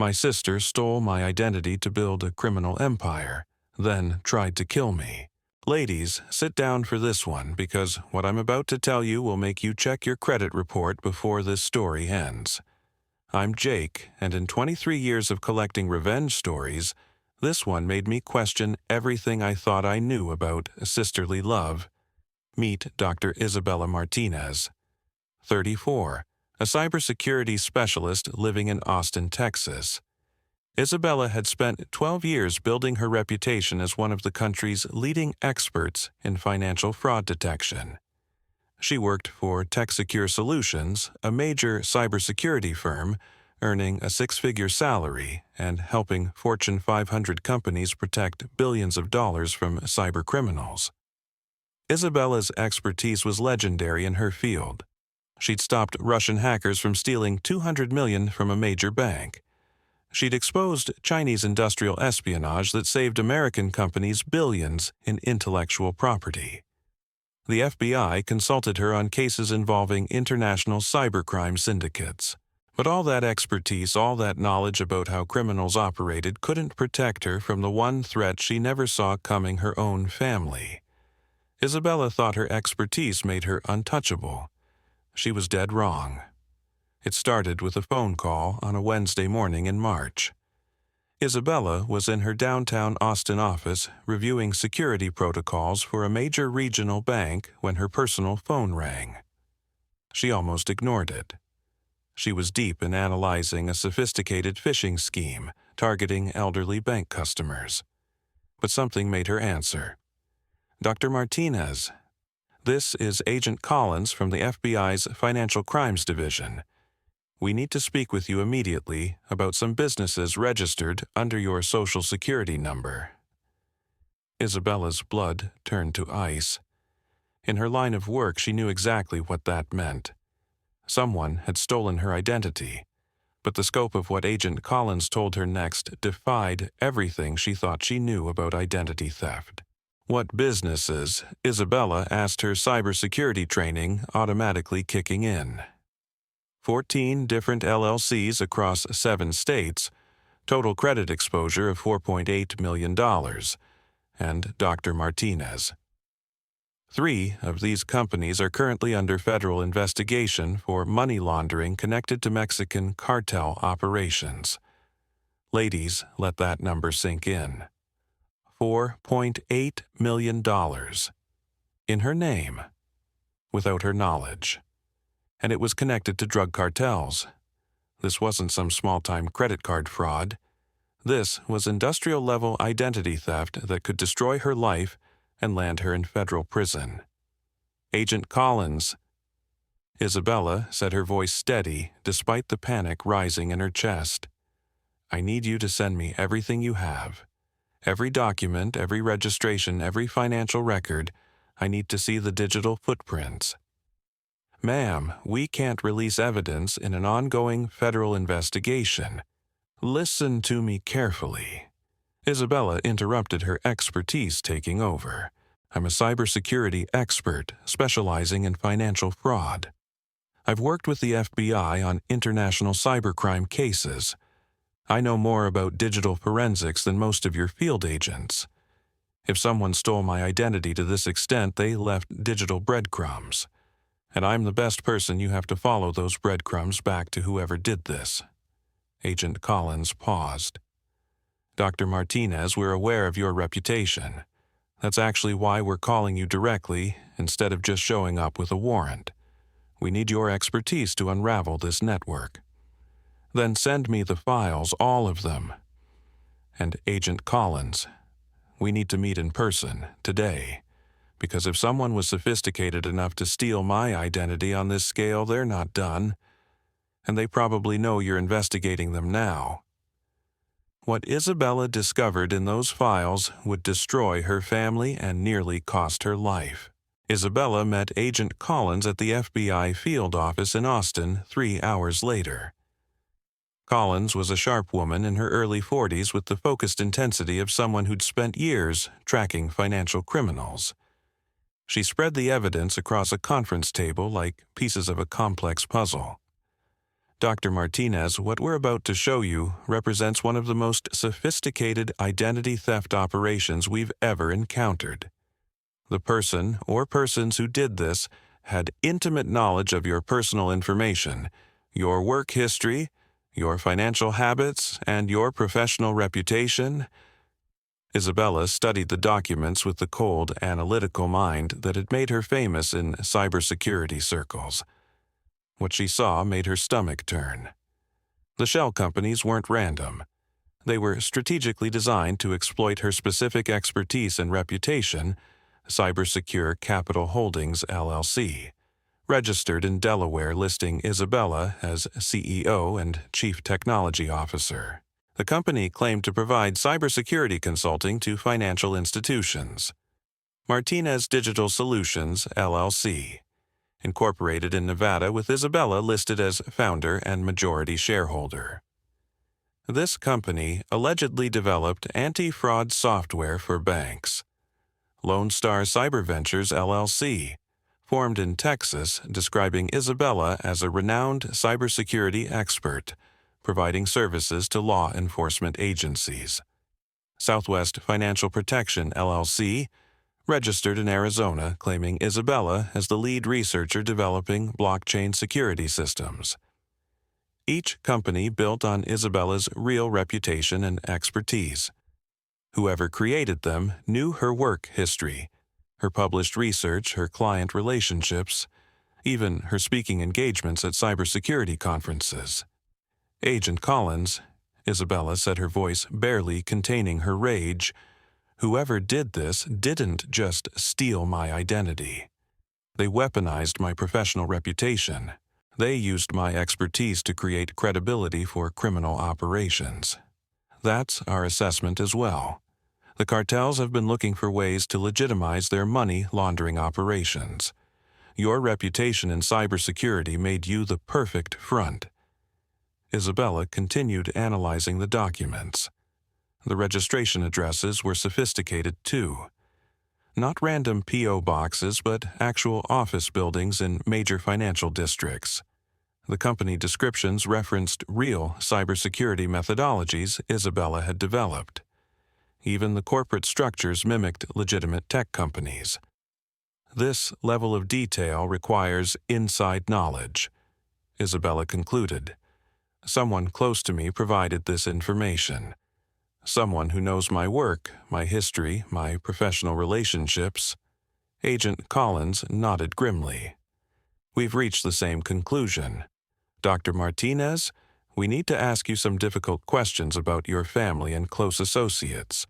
My sister stole my identity to build a criminal empire, then tried to kill me. Ladies, sit down for this one because what I'm about to tell you will make you check your credit report before this story ends. I'm Jake, and in 23 years of collecting revenge stories, this one made me question everything I thought I knew about sisterly love. Meet Dr. Isabella Martinez, 34, a cybersecurity specialist living in Austin, Texas. Isabella had spent 12 years building her reputation as one of the country's leading experts in financial fraud detection. She worked for TechSecure Solutions, a major cybersecurity firm, earning a six-figure salary and helping Fortune 500 companies protect billions of dollars from cybercriminals. Isabella's expertise was legendary in her field. She'd stopped Russian hackers from stealing $200 million from a major bank. She'd exposed Chinese industrial espionage that saved American companies billions in intellectual property. The FBI consulted her on cases involving international cybercrime syndicates. But all that expertise, all that knowledge about how criminals operated couldn't protect her from the one threat she never saw coming: her own family. Isabella thought her expertise made her untouchable. She was dead wrong. It started with a phone call on a Wednesday morning in March. Isabella was in her downtown Austin office reviewing security protocols for a major regional bank when her personal phone rang. She almost ignored it. She was deep in analyzing a sophisticated phishing scheme targeting elderly bank customers. But something made her answer. "Dr. Martinez, this is Agent Collins from the FBI's Financial Crimes Division. We need to speak with you immediately about some businesses registered under your Social Security number." Isabella's blood turned to ice. In her line of work, she knew exactly what that meant. Someone had stolen her identity, but the scope of what Agent Collins told her next defied everything she thought she knew about identity theft. What businesses? Isabella asked, her cybersecurity training automatically kicking in. 14 different LLCs across 7 states, total credit exposure of $4.8 million, and Dr. Martinez. 3 of these companies are currently under federal investigation for money laundering connected to Mexican cartel operations. Ladies, let that number sink in. $4.8 million. In her name, without her knowledge. And it was connected to drug cartels. This wasn't some small-time credit card fraud. This was industrial-level identity theft that could destroy her life and land her in federal prison. "Agent Collins." Isabella said, her voice steady despite the panic rising in her chest. "I need you to send me everything you have. Every document, every registration, every financial record. I need to see the digital footprints." "Ma'am, we can't release evidence in an ongoing federal investigation." "Listen to me carefully." Isabella interrupted, her expertise taking over. "I'm a cybersecurity expert specializing in financial fraud. I've worked with the FBI on international cybercrime cases. I know more about digital forensics than most of your field agents. If someone stole my identity to this extent, they left digital breadcrumbs. And I'm the best person you have to follow those breadcrumbs back to whoever did this." Agent Collins paused. "Dr. Martinez, we're aware of your reputation. That's actually why we're calling you directly instead of just showing up with a warrant. We need your expertise to unravel this network. Then send me the files, all of them. And Agent Collins, we need to meet in person today. Because if someone was sophisticated enough to steal my identity on this scale, they're not done. And they probably know you're investigating them now." What Isabella discovered in those files would destroy her family and nearly cost her life. Isabella met Agent Collins at the FBI field office in Austin 3 hours later. Collins was a sharp woman in her early 40s with the focused intensity of someone who'd spent years tracking financial criminals. She spread the evidence across a conference table like pieces of a complex puzzle. Dr. Martinez, what we're about to show you represents one of the most sophisticated identity theft operations we've ever encountered. The person or persons who did this had intimate knowledge of your personal information, your work history, your financial habits, and your professional reputation. Isabella studied the documents with the cold, analytical mind that had made her famous in cybersecurity circles. What she saw made her stomach turn. The shell companies weren't random. They were strategically designed to exploit her specific expertise and reputation. Cybersecure Capital Holdings, LLC, registered in Delaware, listing Isabella as CEO and Chief Technology Officer. The company claimed to provide cybersecurity consulting to financial institutions. Martinez Digital Solutions, LLC, incorporated in Nevada with Isabella listed as founder and majority shareholder. This company allegedly developed anti-fraud software for banks. Lone Star Cyber Ventures, LLC, formed in Texas, describing Isabella as a renowned cybersecurity expert, providing services to law enforcement agencies. Southwest Financial Protection, LLC, registered in Arizona, claiming Isabella as the lead researcher developing blockchain security systems. Each company built on Isabella's real reputation and expertise. Whoever created them knew her work history, her published research, her client relationships, even her speaking engagements at cybersecurity conferences. Agent Collins, Isabella said, her voice barely containing her rage, whoever did this didn't just steal my identity. They weaponized my professional reputation. They used my expertise to create credibility for criminal operations. That's our assessment as well. The cartels have been looking for ways to legitimize their money laundering operations. Your reputation in cybersecurity made you the perfect front. Isabella continued analyzing the documents. The registration addresses were sophisticated too. Not random P.O. boxes, but actual office buildings in major financial districts. The company descriptions referenced real cybersecurity methodologies Isabella had developed. Even the corporate structures mimicked legitimate tech companies. This level of detail requires inside knowledge, Isabella concluded. Someone close to me provided this information. Someone who knows my work, my history, my professional relationships. Agent Collins nodded grimly. We've reached the same conclusion. Dr. Martinez, we need to ask you some difficult questions about your family and close associates.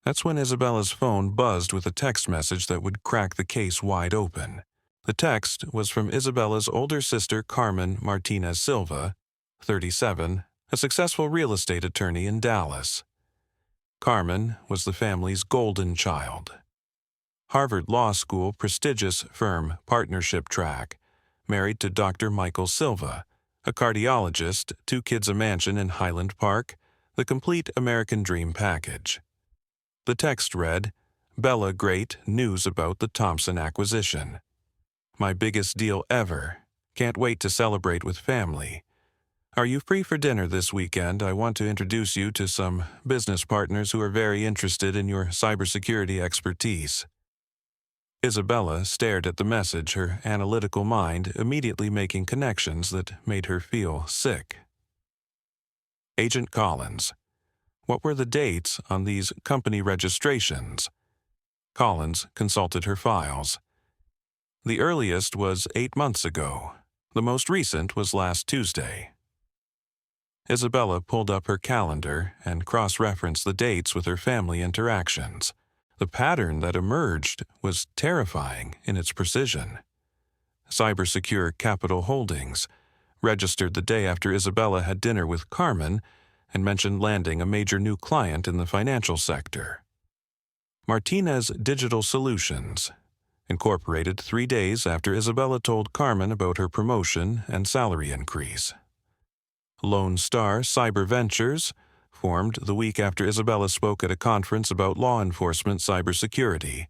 That's when Isabella's phone buzzed with a text message that would crack the case wide open. The text was from Isabella's older sister Carmen Martinez Silva, 37, a successful real estate attorney in Dallas. Carmen was the family's golden child. Harvard Law School prestigious firm partnership track, married to Dr. Michael Silva, a cardiologist, 2 kids, a mansion in Highland Park, the complete American dream package. The text read, Bella, great news about the Thompson acquisition. My biggest deal ever. Can't wait to celebrate with family. Are you free for dinner this weekend? I want to introduce you to some business partners who are very interested in your cybersecurity expertise. Isabella stared at the message, her analytical mind immediately making connections that made her feel sick. Agent Collins. What were the dates on these company registrations? Collins consulted her files. The earliest was 8 months ago. The most recent was last Tuesday. Isabella pulled up her calendar and cross-referenced the dates with her family interactions. The pattern that emerged was terrifying in its precision. Cybersecure Capital Holdings, registered the day after Isabella had dinner with Carmen and mentioned landing a major new client in the financial sector. Martinez Digital Solutions, incorporated 3 days after Isabella told Carmen about her promotion and salary increase. Lone Star Cyber Ventures, formed the week after Isabella spoke at a conference about law enforcement cybersecurity,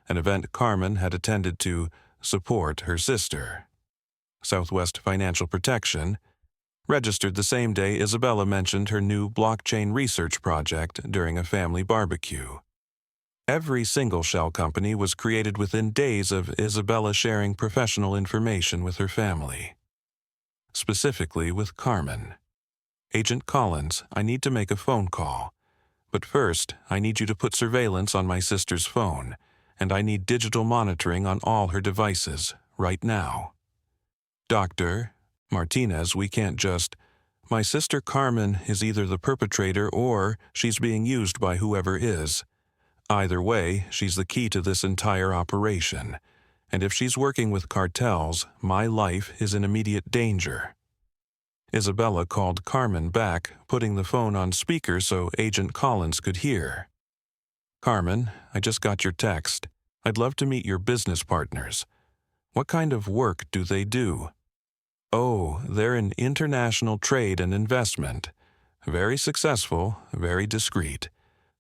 an event Carmen had attended to support her sister. Southwest Financial Protection, registered the same day Isabella mentioned her new blockchain research project during a family barbecue. Every single shell company was created within days of Isabella sharing professional information with her family. Specifically with Carmen. "Agent Collins, I need to make a phone call. But first, I need you to put surveillance on my sister's phone, and I need digital monitoring on all her devices, right now." "Dr. Martinez, we can't just... My sister Carmen is either the perpetrator or she's being used by whoever is. Either way, she's the key to this entire operation. And if she's working with cartels, my life is in immediate danger." Isabella called Carmen back, putting the phone on speaker so Agent Collins could hear. "Carmen, I just got your text. I'd love to meet your business partners. What kind of work do they do?" "Oh, they're in international trade and investment. Very successful, very discreet.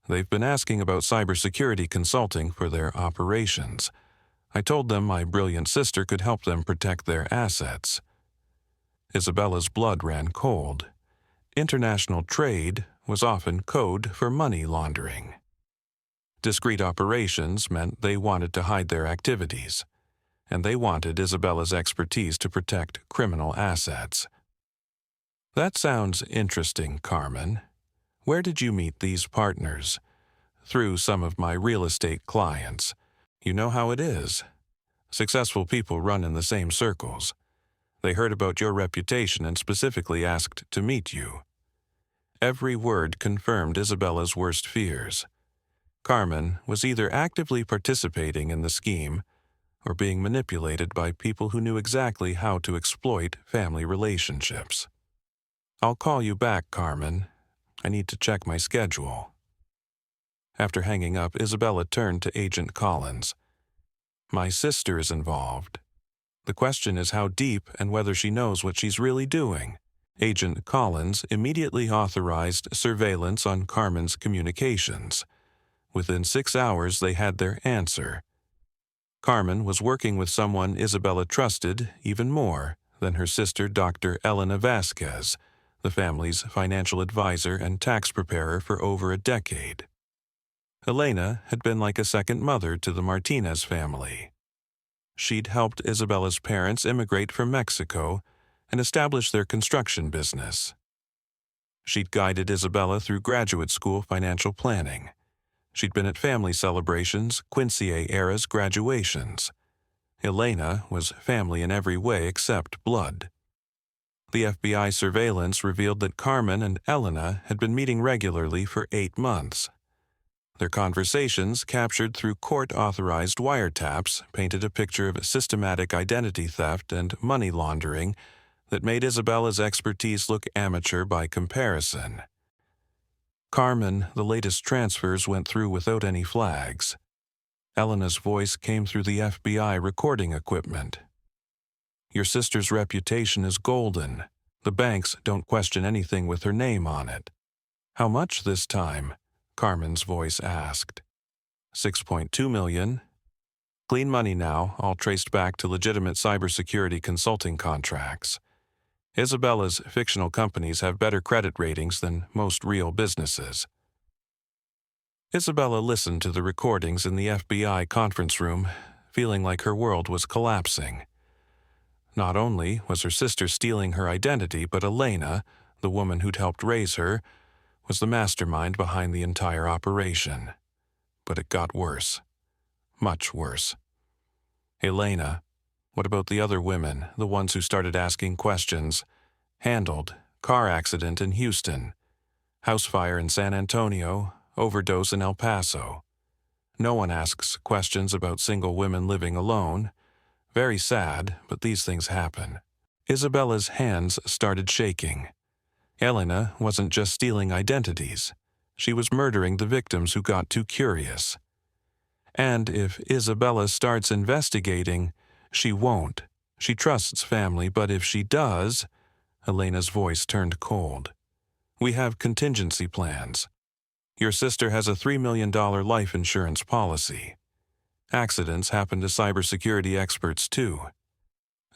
They've been asking about cybersecurity consulting for their operations. I told them my brilliant sister could help them protect their assets." Isabella's blood ran cold. International trade was often code for money laundering. Discreet operations meant they wanted to hide their activities, and they wanted Isabella's expertise to protect criminal assets. "That sounds interesting, Carmen. Where did you meet these partners?" "Through some of my real estate clients. You know how it is. Successful people run in the same circles. They heard about your reputation and specifically asked to meet you." Every word confirmed Isabella's worst fears. Carmen was either actively participating in the scheme or being manipulated by people who knew exactly how to exploit family relationships. "I'll call you back, Carmen. I need to check my schedule." After hanging up, Isabella turned to Agent Collins. "My sister is involved. The question is how deep and whether she knows what she's really doing." Agent Collins immediately authorized surveillance on Carmen's communications. Within 6 hours, they had their answer. Carmen was working with someone Isabella trusted even more than her sister, Dr. Elena Vasquez, the family's financial advisor and tax preparer for over a decade. Elena had been like a second mother to the Martinez family. She'd helped Isabella's parents immigrate from Mexico and establish their construction business. She'd guided Isabella through graduate school financial planning. She'd been at family celebrations, Quincy-era's graduations. Elena was family in every way except blood. The FBI surveillance revealed that Carmen and Elena had been meeting regularly for 8 months. Their conversations, captured through court-authorized wiretaps, painted a picture of systematic identity theft and money laundering that made Isabella's expertise look amateur by comparison. Carmen, the latest transfers went through without any flags. Elena's voice came through the FBI recording equipment. "Your sister's reputation is golden. The banks don't question anything with her name on it." "How much this time?" Carmen's voice asked. $6.2 million. Clean money now, all traced back to legitimate cybersecurity consulting contracts. Isabella's fictional companies have better credit ratings than most real businesses. Isabella listened to the recordings in the FBI conference room, feeling like her world was collapsing. Not only was her sister stealing her identity, but Elena, the woman who'd helped raise her, was the mastermind behind the entire operation. But it got worse. Much worse. Elena, what about the other women, the ones who started asking questions? Handled, car accident in Houston, house fire in San Antonio, overdose in El Paso. No one asks questions about single women living alone. Very sad, but these things happen. Isabella's hands started shaking. Elena wasn't just stealing identities. She was murdering the victims who got too curious. And if Isabella starts investigating, she won't. She trusts family, but if she does... Elena's voice turned cold. "We have contingency plans. Your sister has a $3 million life insurance policy. Accidents happen to cybersecurity experts too,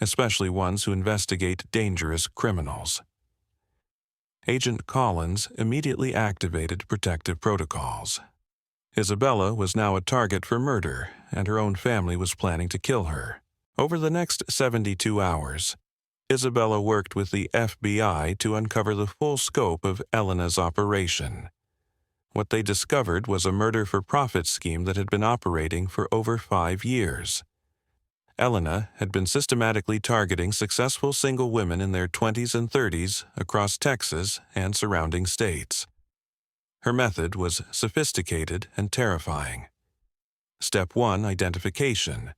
especially ones who investigate dangerous criminals." Agent Collins immediately activated protective protocols. Isabella was now a target for murder, and her own family was planning to kill her. Over the next 72 hours, Isabella worked with the FBI to uncover the full scope of Elena's operation. What they discovered was a murder-for-profit scheme that had been operating for over 5 years. Elena had been systematically targeting successful single women in their 20s and 30s across Texas and surrounding states. Her method was sophisticated and terrifying. Step 1: Identification.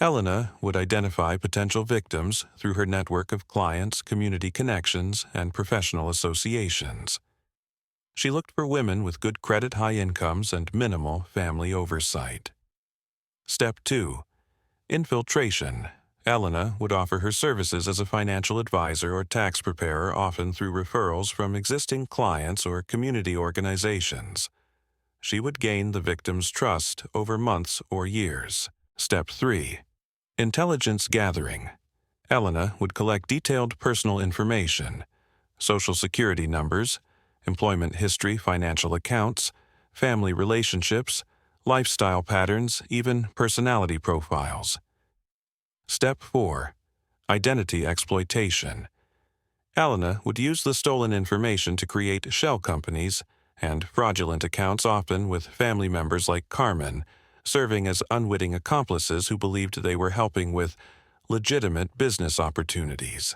Elena would identify potential victims through her network of clients, community connections, and professional associations. She looked for women with good credit, high incomes, and minimal family oversight. Step 2: Infiltration. Elena would offer her services as a financial advisor or tax preparer, often through referrals from existing clients or community organizations. She would gain the victim's trust over months or years. Step 3: Intelligence gathering. Elena would collect detailed personal information, social security numbers, employment history, financial accounts, family relationships, lifestyle patterns, even personality profiles. Step 4: Identity exploitation. Elena would use the stolen information to create shell companies and fraudulent accounts, often with family members like Carmen, serving as unwitting accomplices who believed they were helping with legitimate business opportunities.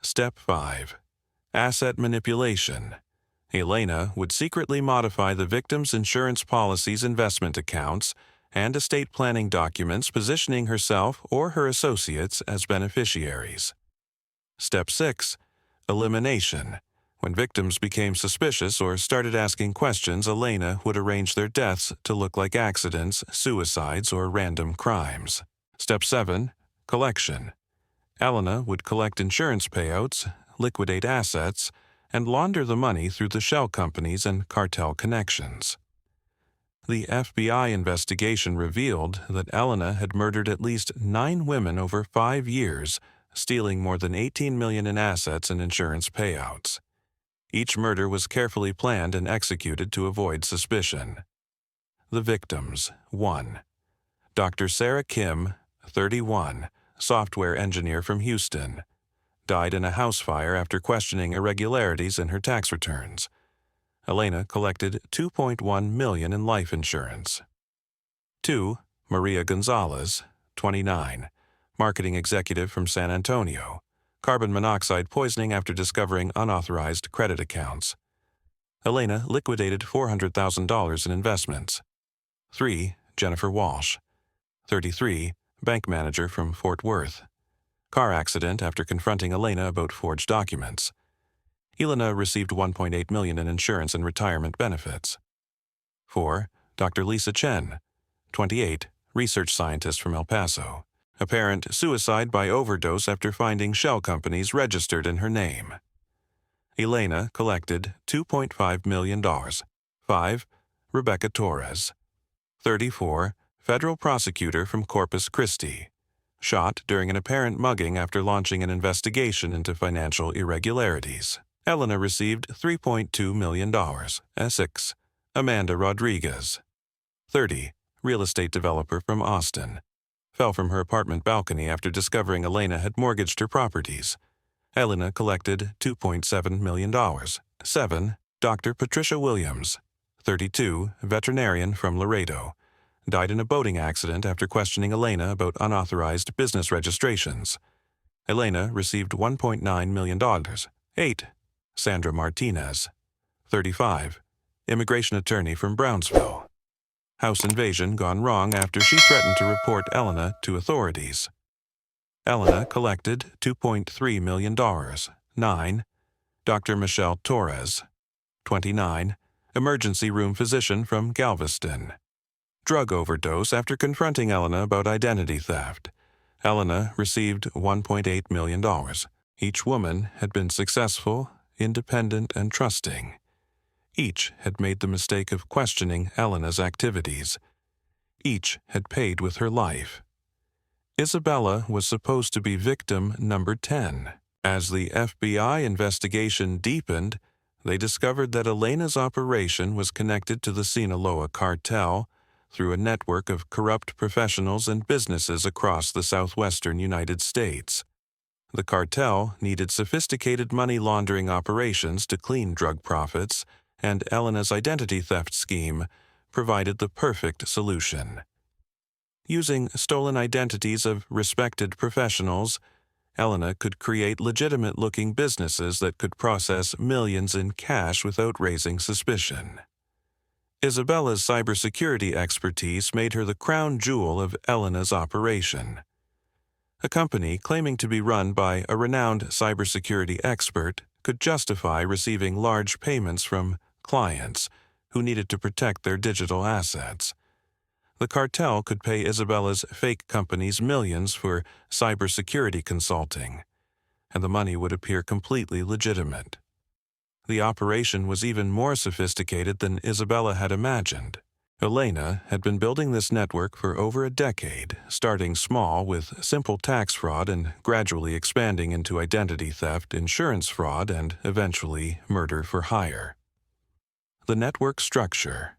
Step 5: Asset manipulation. Elena would secretly modify the victim's insurance policies, investment accounts, and estate planning documents, positioning herself or her associates as beneficiaries. Step 6: Elimination. When victims became suspicious or started asking questions, Elena would arrange their deaths to look like accidents, suicides, or random crimes. Step 7: Collection. Elena would collect insurance payouts, liquidate assets, and launder the money through the shell companies and cartel connections. The FBI investigation revealed that Elena had murdered at least 9 women over 5 years, stealing more than $18 million in assets and insurance payouts. Each murder was carefully planned and executed to avoid suspicion. The victims: 1. Dr. Sarah Kim, 31, software engineer from Houston, died in a house fire after questioning irregularities in her tax returns. Elena collected $2.1 million in life insurance. 2. Maria Gonzalez, 29, marketing executive from San Antonio, carbon monoxide poisoning after discovering unauthorized credit accounts. Elena liquidated $400,000 in investments. 3. Jennifer Walsh, 33, bank manager from Fort Worth, car accident after confronting Elena about forged documents. Elena received $1.8 million in insurance and retirement benefits. 4. Dr. Lisa Chen, 28, research scientist from El Paso, apparent suicide by overdose after finding shell companies registered in her name. Elena collected $2.5 million. 5. Rebecca Torres, 34, federal prosecutor from Corpus Christi, shot during an apparent mugging after launching an investigation into financial irregularities. Elena received $3.2 million. 6. Amanda Rodriguez, 30, real estate developer from Austin, fell from her apartment balcony after discovering Elena had mortgaged her properties. Elena collected $2.7 million. 7. Dr. Patricia Williams, 32, veterinarian from Laredo, died in a boating accident after questioning Elena about unauthorized business registrations. Elena received $1.9 million. 8. Sandra Martinez, 35, immigration attorney from Brownsville. House invasion gone wrong after she threatened to report Elena to authorities. Elena collected $2.3 million. 9. Dr. Michelle Torres, 29, emergency room physician from Galveston. Drug overdose after confronting Elena about identity theft. Elena received $1.8 million. Each woman had been successful, independent, and trusting. Each had made the mistake of questioning Elena's activities. Each had paid with her life. Isabella was supposed to be victim number 10. As the FBI investigation deepened, they discovered that Elena's operation was connected to the Sinaloa cartel through a network of corrupt professionals and businesses across the southwestern United States. The cartel needed sophisticated money laundering operations to clean drug profits, and Elena's identity theft scheme provided the perfect solution. Using stolen identities of respected professionals, Elena could create legitimate-looking businesses that could process millions in cash without raising suspicion. Isabella's cybersecurity expertise made her the crown jewel of Elena's operation. A company claiming to be run by a renowned cybersecurity expert could justify receiving large payments from clients who needed to protect their digital assets. The cartel could pay Isabella's fake companies millions for cybersecurity consulting, and the money would appear completely legitimate. The operation was even more sophisticated than Isabella had imagined. Elena had been building this network for over a decade, starting small with simple tax fraud and gradually expanding into identity theft, insurance fraud, and eventually murder for hire. The network structure.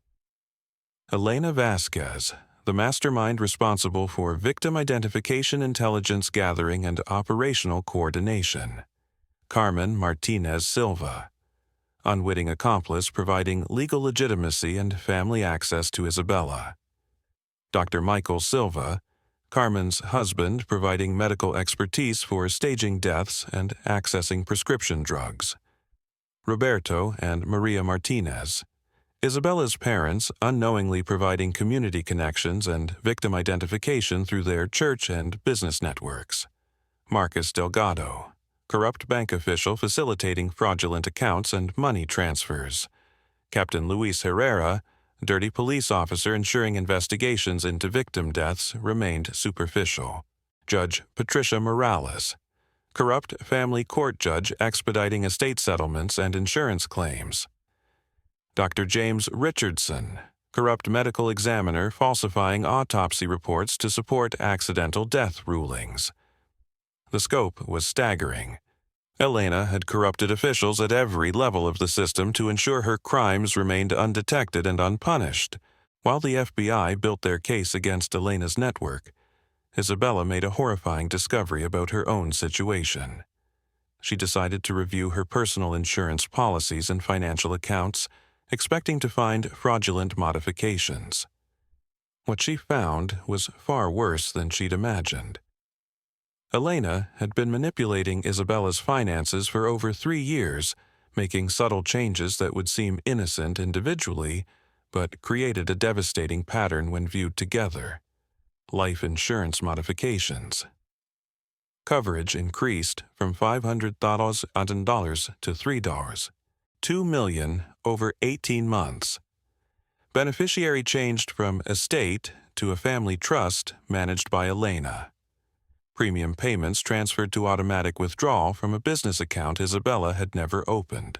Elena Vasquez, the mastermind responsible for victim identification, intelligence gathering, and operational coordination. Carmen Martinez Silva, unwitting accomplice providing legal legitimacy and family access to Isabella. Dr. Michael Silva, Carmen's husband, providing medical expertise for staging deaths and accessing prescription drugs. Roberto and Maria Martinez, Isabella's parents, unknowingly providing community connections and victim identification through their church and business networks. Marcus Delgado, corrupt bank official facilitating fraudulent accounts and money transfers. Captain Luis Herrera, dirty police officer ensuring investigations into victim deaths remained superficial. Judge Patricia Morales, corrupt family court judge expediting estate settlements and insurance claims. Dr. James Richardson, corrupt medical examiner falsifying autopsy reports to support accidental death rulings. The scope was staggering. Elena had corrupted officials at every level of the system to ensure her crimes remained undetected and unpunished. While the FBI built their case against Elena's network, Isabella made a horrifying discovery about her own situation. She decided to review her personal insurance policies and financial accounts, expecting to find fraudulent modifications. What she found was far worse than she'd imagined. Elena had been manipulating Isabella's finances for over 3 years, making subtle changes that would seem innocent individually, but created a devastating pattern when viewed together. Life insurance modifications. Coverage increased from $500,000 to $3. $2 million over 18 months. Beneficiary changed from estate to a family trust managed by Elena. Premium payments transferred to automatic withdrawal from a business account Isabella had never opened.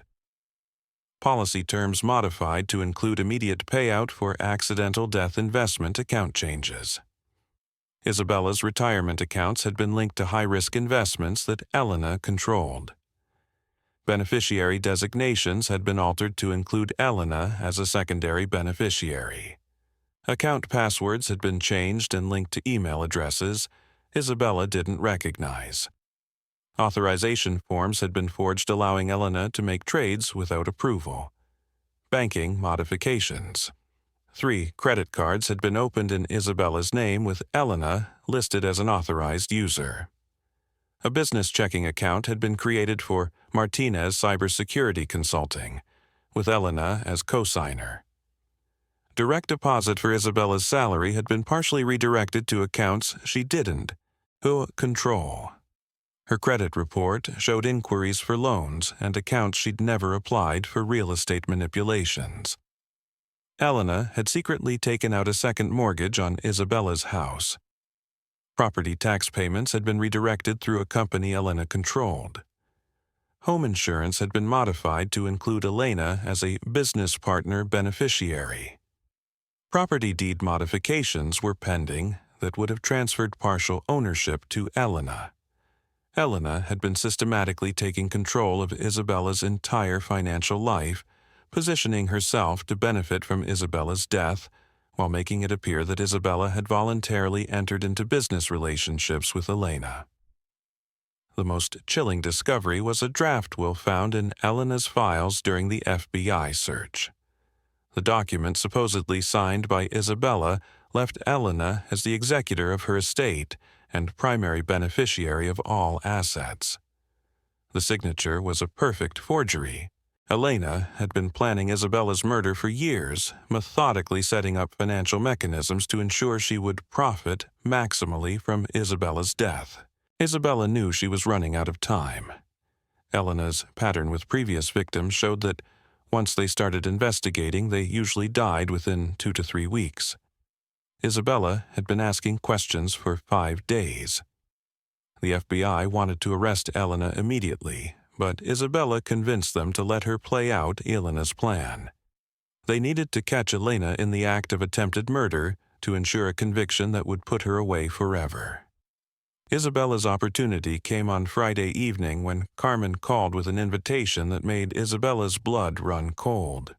Policy terms modified to include immediate payout for accidental death investment account changes. Isabella's retirement accounts had been linked to high-risk investments that Elena controlled. Beneficiary designations had been altered to include Elena as a secondary beneficiary. Account passwords had been changed and linked to email addresses Isabella didn't recognize. Authorization forms had been forged allowing Elena to make trades without approval. Banking modifications. 3 credit cards had been opened in Isabella's name with Elena listed as an authorized user. A business checking account had been created for Martinez Cybersecurity Consulting, with Elena as co-signer. Direct deposit for Isabella's salary had been partially redirected to accounts she didn't control. Her credit report showed inquiries for loans and accounts she'd never applied for real estate manipulations. Elena had secretly taken out a second mortgage on Isabella's house. Property tax payments had been redirected through a company Elena controlled. Home insurance had been modified to include Elena as a business partner beneficiary. Property deed modifications were pending that would have transferred partial ownership to Elena. Elena had been systematically taking control of Isabella's entire financial life, positioning herself to benefit from Isabella's death, while making it appear that Isabella had voluntarily entered into business relationships with Elena. The most chilling discovery was a draft will found in Elena's files during the FBI search. The document, supposedly signed by Isabella, left Elena as the executor of her estate and primary beneficiary of all assets. The signature was a perfect forgery. Elena had been planning Isabella's murder for years, methodically setting up financial mechanisms to ensure she would profit maximally from Isabella's death. Isabella knew she was running out of time. Elena's pattern with previous victims showed that once they started investigating, they usually died within 2 to 3 weeks. Isabella had been asking questions for 5 days. The FBI wanted to arrest Elena immediately, but Isabella convinced them to let her play out Elena's plan. They needed to catch Elena in the act of attempted murder to ensure a conviction that would put her away forever. Isabella's opportunity came on Friday evening when Carmen called with an invitation that made Isabella's blood run cold.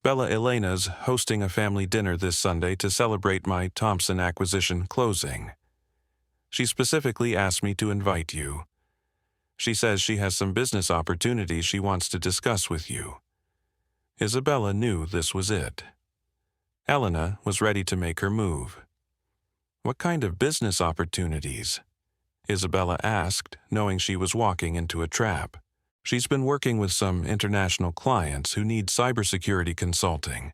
Bella Elena's hosting a family dinner this Sunday to celebrate my Thompson acquisition closing. She specifically asked me to invite you. She says she has some business opportunities she wants to discuss with you. Isabella knew this was it. Elena was ready to make her move. What kind of business opportunities? Isabella asked, knowing she was walking into a trap. She's been working with some international clients who need cybersecurity consulting.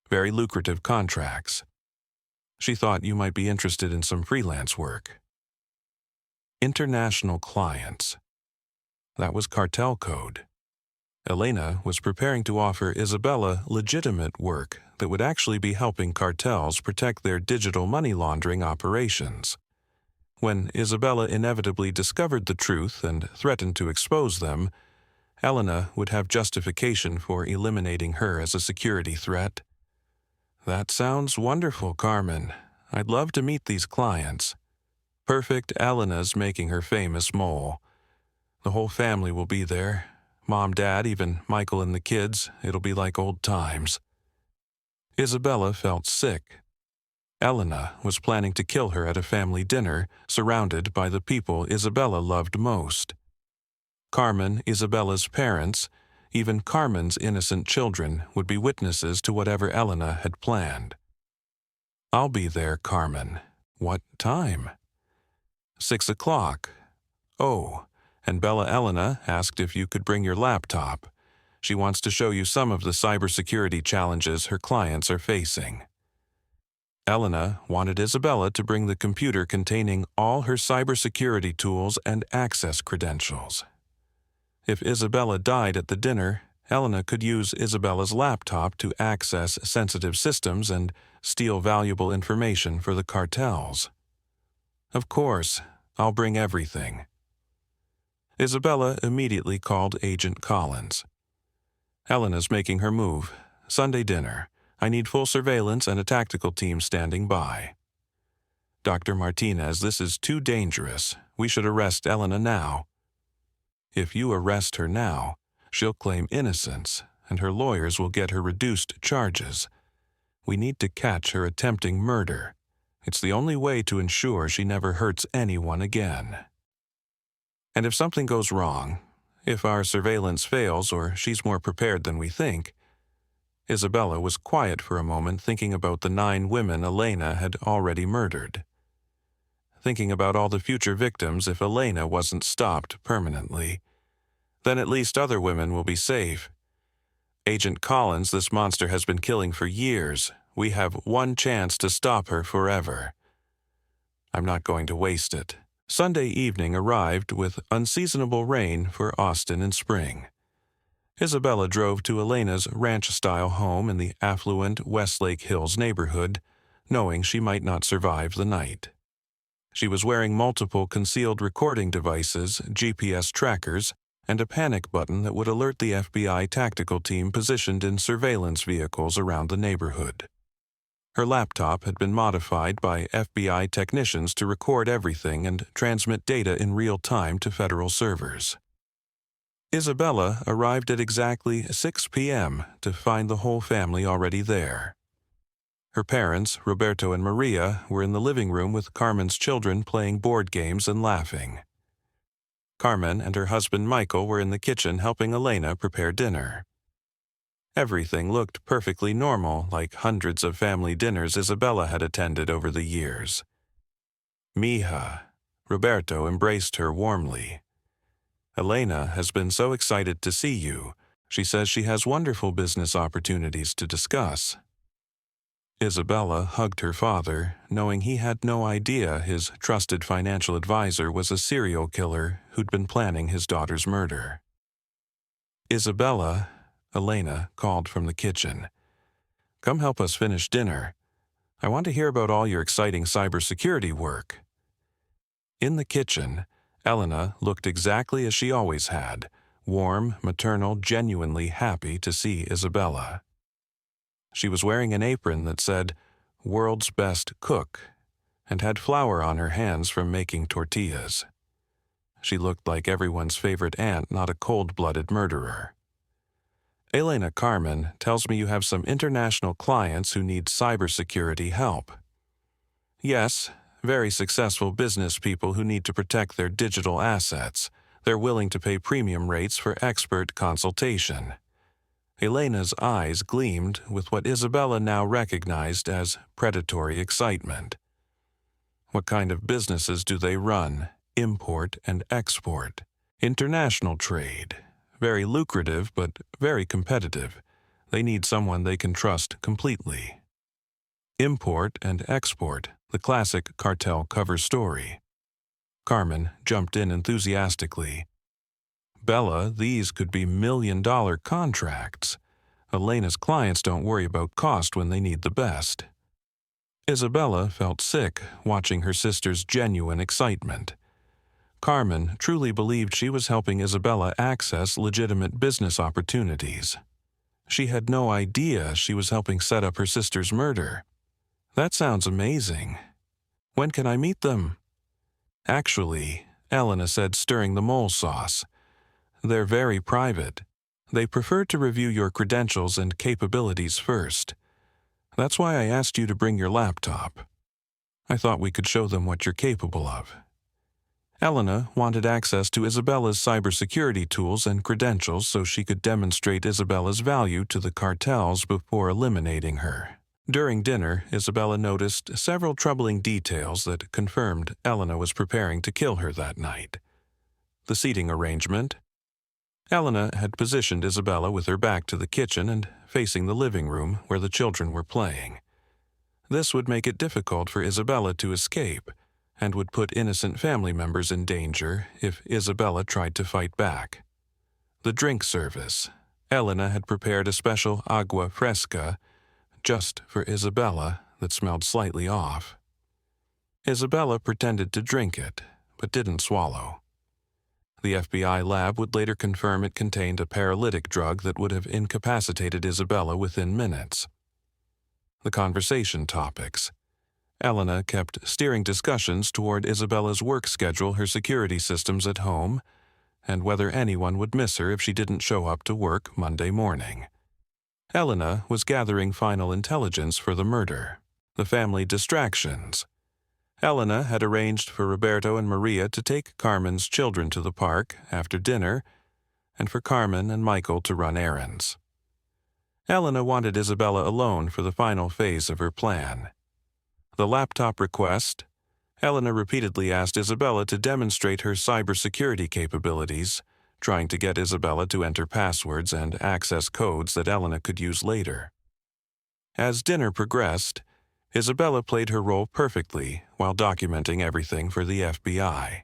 Very lucrative contracts. She thought you might be interested in some freelance work. International clients. That was cartel code. Elena was preparing to offer Isabella legitimate work that would actually be helping cartels protect their digital money laundering operations. When Isabella inevitably discovered the truth and threatened to expose them, Elena would have justification for eliminating her as a security threat. That sounds wonderful, Carmen. I'd love to meet these clients. Perfect Elena's making her famous mole. The whole family will be there. Mom, Dad, even Michael and the kids. It'll be like old times. Isabella felt sick. Elena was planning to kill her at a family dinner, surrounded by the people Isabella loved most. Carmen, Isabella's parents, even Carmen's innocent children would be witnesses to whatever Elena had planned. I'll be there, Carmen. What time? 6 o'clock. Oh, and Bella Elena asked if you could bring your laptop. She wants to show you some of the cybersecurity challenges her clients are facing. Elena wanted Isabella to bring the computer containing all her cybersecurity tools and access credentials. If Isabella died at the dinner, Elena could use Isabella's laptop to access sensitive systems and steal valuable information for the cartels. Of course, I'll bring everything. Isabella immediately called Agent Collins. Elena's making her move. Sunday dinner. I need full surveillance and a tactical team standing by. Dr. Martinez, this is too dangerous. We should arrest Elena now. If you arrest her now, she'll claim innocence, and her lawyers will get her reduced charges. We need to catch her attempting murder. It's the only way to ensure she never hurts anyone again. And if something goes wrong, if our surveillance fails or she's more prepared than we think. Isabella was quiet for a moment, thinking about the 9 women Elena had already murdered. Thinking about all the future victims if Elena wasn't stopped permanently. Then at least other women will be safe. Agent Collins, this monster has been killing for years. We have one chance to stop her forever. I'm not going to waste it. Sunday evening arrived with unseasonable rain for Austin in spring. Isabella drove to Elena's ranch-style home in the affluent Westlake Hills neighborhood, knowing she might not survive the night. She was wearing multiple concealed recording devices, GPS trackers, and a panic button that would alert the FBI tactical team positioned in surveillance vehicles around the neighborhood. Her laptop had been modified by FBI technicians to record everything and transmit data in real time to federal servers. Isabella arrived at exactly 6 p.m. to find the whole family already there. Her parents, Roberto and Maria, were in the living room with Carmen's children playing board games and laughing. Carmen and her husband Michael were in the kitchen helping Elena prepare dinner. Everything looked perfectly normal, like hundreds of family dinners Isabella had attended over the years. Mija, Roberto embraced her warmly. Elena has been so excited to see you. She says she has wonderful business opportunities to discuss. Isabella hugged her father, knowing he had no idea his trusted financial advisor was a serial killer who'd been planning his daughter's murder. Isabella, Elena called from the kitchen. Come help us finish dinner. I want to hear about all your exciting cybersecurity work. In the kitchen, Elena looked exactly as she always had, warm, maternal, genuinely happy to see Isabella. She was wearing an apron that said, "World's Best Cook," and had flour on her hands from making tortillas. She looked like everyone's favorite aunt, not a cold-blooded murderer. Elena Carmen tells me you have some international clients who need cybersecurity help. Yes, very successful business people who need to protect their digital assets. They're willing to pay premium rates for expert consultation. Elena's eyes gleamed with what Isabella now recognized as predatory excitement. What kind of businesses do they run? Import and export. International trade. Very lucrative, but very competitive. They need someone they can trust completely. Import and export, the classic cartel cover story. Carmen jumped in enthusiastically. Bella, these could be million-dollar contracts. Elena's clients don't worry about cost when they need the best. Isabella felt sick watching her sister's genuine excitement. Carmen truly believed she was helping Isabella access legitimate business opportunities. She had no idea she was helping set up her sister's murder. That sounds amazing. When can I meet them? Actually, Elena said, stirring the mole sauce. They're very private. They prefer to review your credentials and capabilities first. That's why I asked you to bring your laptop. I thought we could show them what you're capable of. Elena wanted access to Isabella's cybersecurity tools and credentials so she could demonstrate Isabella's value to the cartels before eliminating her. During dinner, Isabella noticed several troubling details that confirmed Elena was preparing to kill her that night. The seating arrangement. Elena had positioned Isabella with her back to the kitchen and facing the living room where the children were playing. This would make it difficult for Isabella to escape and would put innocent family members in danger if Isabella tried to fight back. The drink service. Elena had prepared a special agua fresca just for Isabella that smelled slightly off. Isabella pretended to drink it, but didn't swallow. The FBI lab would later confirm it contained a paralytic drug that would have incapacitated Isabella within minutes. The conversation topics. Elena kept steering discussions toward Isabella's work schedule, her security systems at home, and whether anyone would miss her if she didn't show up to work Monday morning. Elena was gathering final intelligence for the murder. The family distractions. Elena had arranged for Roberto and Maria to take Carmen's children to the park after dinner, and for Carmen and Michael to run errands. Elena wanted Isabella alone for the final phase of her plan. The laptop request. Elena repeatedly asked Isabella to demonstrate her cybersecurity capabilities, trying to get Isabella to enter passwords and access codes that Elena could use later. As dinner progressed, Isabella played her role perfectly while documenting everything for the FBI.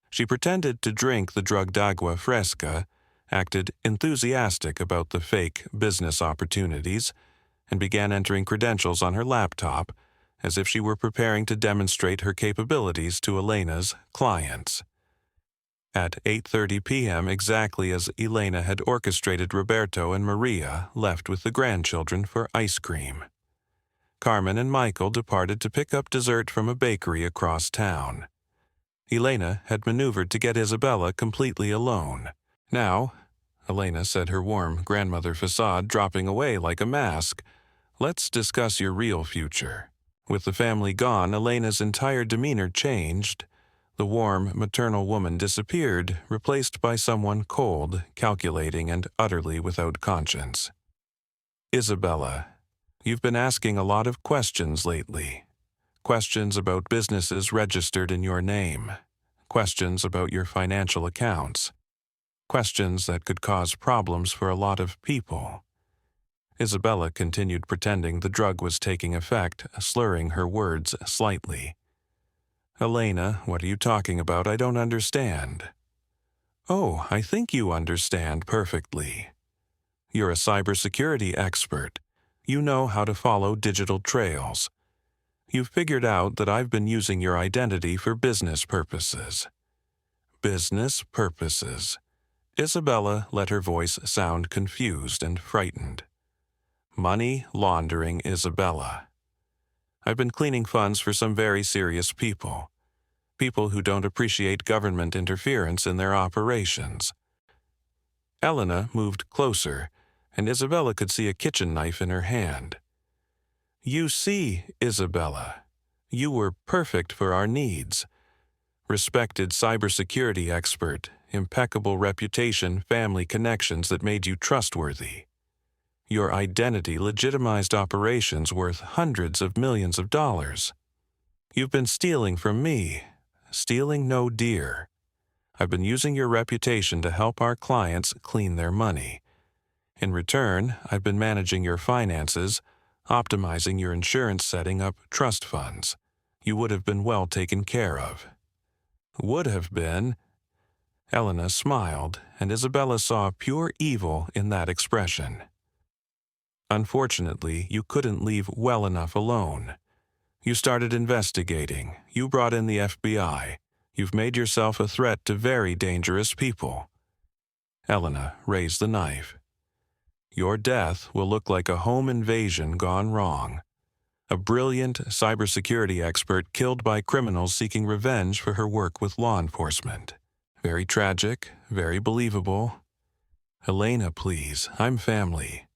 She pretended to drink the drugged agua fresca, acted enthusiastic about the fake business opportunities, and began entering credentials on her laptop as if she were preparing to demonstrate her capabilities to Elena's clients. At 8:30 p.m., exactly as Elena had orchestrated, Roberto and Maria left with the grandchildren for ice cream. Carmen and Michael departed to pick up dessert from a bakery across town. Elena had maneuvered to get Isabella completely alone. "Now," Elena said, her warm grandmother facade dropping away like a mask, "let's discuss your real future." With the family gone, Elena's entire demeanor changed. The warm, maternal woman disappeared, replaced by someone cold, calculating, and utterly without conscience. "Isabella, you've been asking a lot of questions lately. Questions about businesses registered in your name. Questions about your financial accounts. Questions that could cause problems for a lot of people." Isabella continued pretending the drug was taking effect, slurring her words slightly. "Elena, what are you talking about? I don't understand." "Oh, I think you understand perfectly. You're a cybersecurity expert. You know how to follow digital trails. You've figured out that I've been using your identity for business purposes." Business purposes. Isabella let her voice sound confused and frightened. "Money laundering, Isabella. I've been cleaning funds for some very serious people. People who don't appreciate government interference in their operations." Elena moved closer, and Isabella could see a kitchen knife in her hand. "You see, Isabella, you were perfect for our needs. Respected cybersecurity expert, impeccable reputation, family connections that made you trustworthy. Your identity legitimized operations worth hundreds of millions of dollars. You've been stealing from me, stealing no dear. I've been using your reputation to help our clients clean their money. In return, I've been managing your finances, optimizing your insurance, setting up trust funds. You would have been well taken care of." "Would have been?" Elena smiled, and Isabella saw pure evil in that expression. "Unfortunately, you couldn't leave well enough alone. You started investigating. You brought in the FBI. You've made yourself a threat to very dangerous people." Elena raised the knife. "Your death will look like a home invasion gone wrong. A brilliant cybersecurity expert killed by criminals seeking revenge for her work with law enforcement. Very tragic, very believable. Elena, please, I'm family."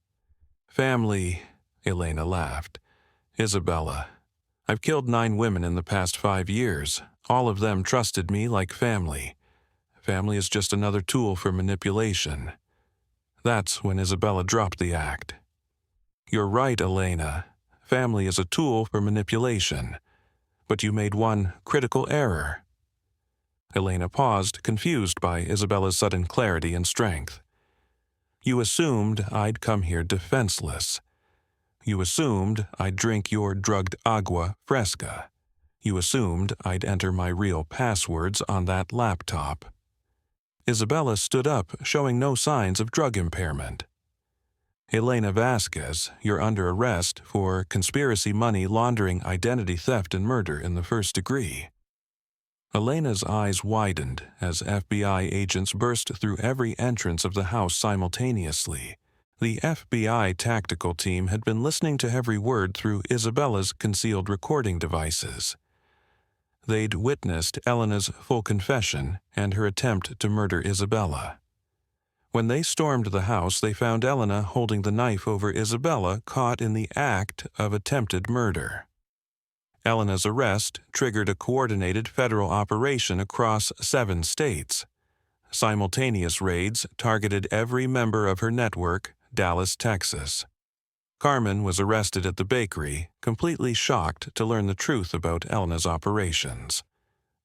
"Family," Elena laughed. "Isabella, I've killed 9 women in the past 5 years. All of them trusted me like family. Family is just another tool for manipulation." That's when Isabella dropped the act. "You're right, Elena. Family is a tool for manipulation. But you made one critical error." Elena paused, confused by Isabella's sudden clarity and strength. "You assumed I'd come here defenseless. You assumed I'd drink your drugged agua fresca. You assumed I'd enter my real passwords on that laptop." Isabella stood up, showing no signs of drug impairment. "Elena Vasquez, you're under arrest for conspiracy, money laundering, identity theft, and murder in the first degree." Elena's eyes widened as FBI agents burst through every entrance of the house simultaneously. The FBI tactical team had been listening to every word through Isabella's concealed recording devices. They'd witnessed Elena's full confession and her attempt to murder Isabella. When they stormed the house, they found Elena holding the knife over Isabella, caught in the act of attempted murder. Elena's arrest triggered a coordinated federal operation across 7 states. Simultaneous raids targeted every member of her network, Dallas, Texas. Carmen was arrested at the bakery, completely shocked to learn the truth about Elena's operations.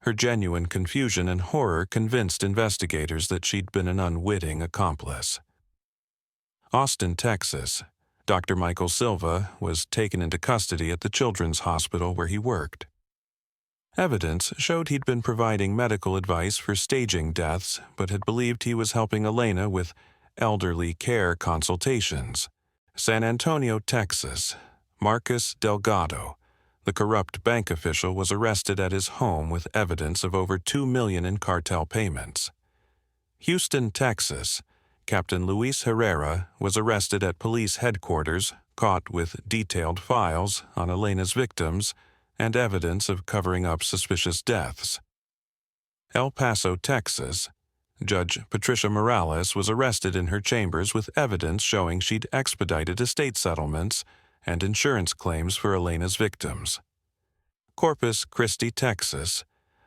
Her genuine confusion and horror convinced investigators that she'd been an unwitting accomplice. Austin, Texas. Dr. Michael Silva was taken into custody at the Children's Hospital where he worked. Evidence showed he'd been providing medical advice for staging deaths, but had believed he was helping Elena with elderly care consultations. San Antonio, Texas. Marcus Delgado, the corrupt bank official, was arrested at his home with evidence of over $2 million in cartel payments. Houston, Texas. Captain Luis Herrera was arrested at police headquarters, caught with detailed files on Elena's victims and evidence of covering up suspicious deaths. El Paso, Texas. Judge Patricia Morales was arrested in her chambers with evidence showing she'd expedited estate settlements and insurance claims for Elena's victims. Corpus Christi, Texas.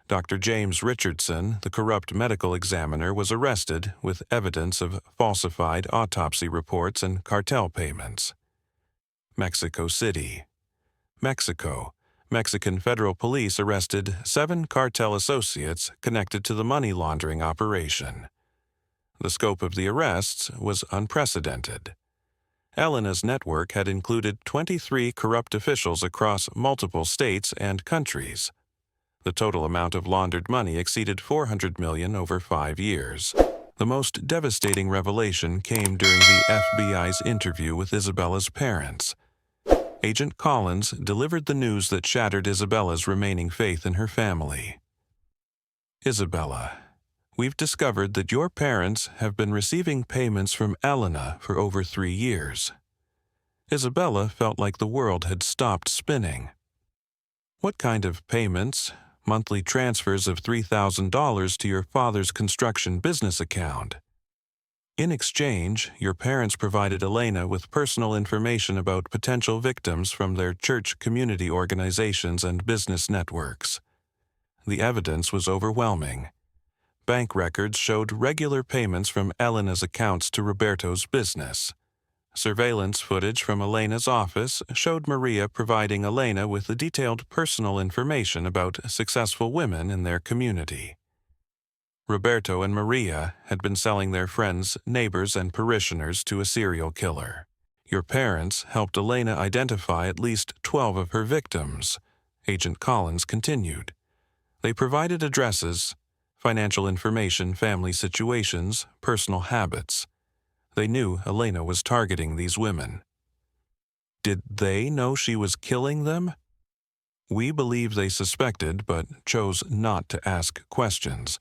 Dr. James Richardson, the corrupt medical examiner, was arrested with evidence of falsified autopsy reports and cartel payments. Mexico City. Mexico. Mexican federal police arrested 7 cartel associates connected to the money laundering operation. The scope of the arrests was unprecedented. Elena's network had included 23 corrupt officials across multiple states and countries. The total amount of laundered money exceeded $400 million over 5 years. The most devastating revelation came during the FBI's interview with Isabella's parents. Agent Collins delivered the news that shattered Isabella's remaining faith in her family. Isabella, we've discovered that your parents have been receiving payments from Elena for over 3 years. Isabella felt like the world had stopped spinning. What kind of payments? Monthly transfers of $3,000 to your father's construction business account. In exchange, your parents provided Elena with personal information about potential victims from their church community organizations and business networks. The evidence was overwhelming. Bank records showed regular payments from Elena's accounts to Roberto's business. Surveillance footage from Elena's office showed Maria providing Elena with the detailed personal information about successful women in their community. Roberto and Maria had been selling their friends, neighbors, and parishioners to a serial killer. Your parents helped Elena identify at least 12 of her victims, Agent Collins continued. They provided addresses, financial information, family situations, personal habits. They knew Elena was targeting these women. Did they know she was killing them? We believe they suspected, but chose not to ask questions.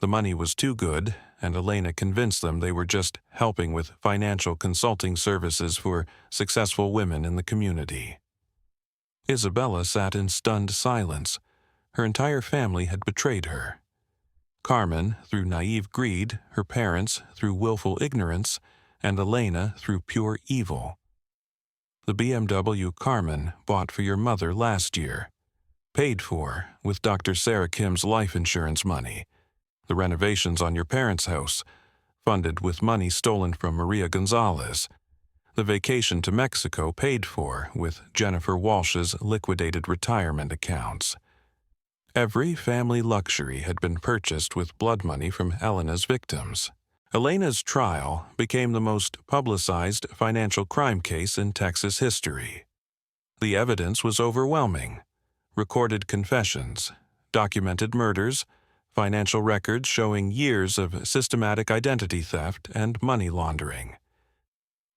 The money was too good, and Elena convinced them they were just helping with financial consulting services for successful women in the community. Isabella sat in stunned silence. Her entire family had betrayed her. Carmen, through naive greed, her parents, through willful ignorance, and Elena, through pure evil. The BMW Carmen bought for your mother last year, paid for with Dr. Sarah Kim's life insurance money. The renovations on your parents' house, funded with money stolen from Maria Gonzalez. The vacation to Mexico paid for with Jennifer Walsh's liquidated retirement accounts. Every family luxury had been purchased with blood money from Elena's victims. Elena's trial became the most publicized financial crime case in Texas history. The evidence was overwhelming. Recorded confessions, documented murders, financial records showing years of systematic identity theft and money laundering.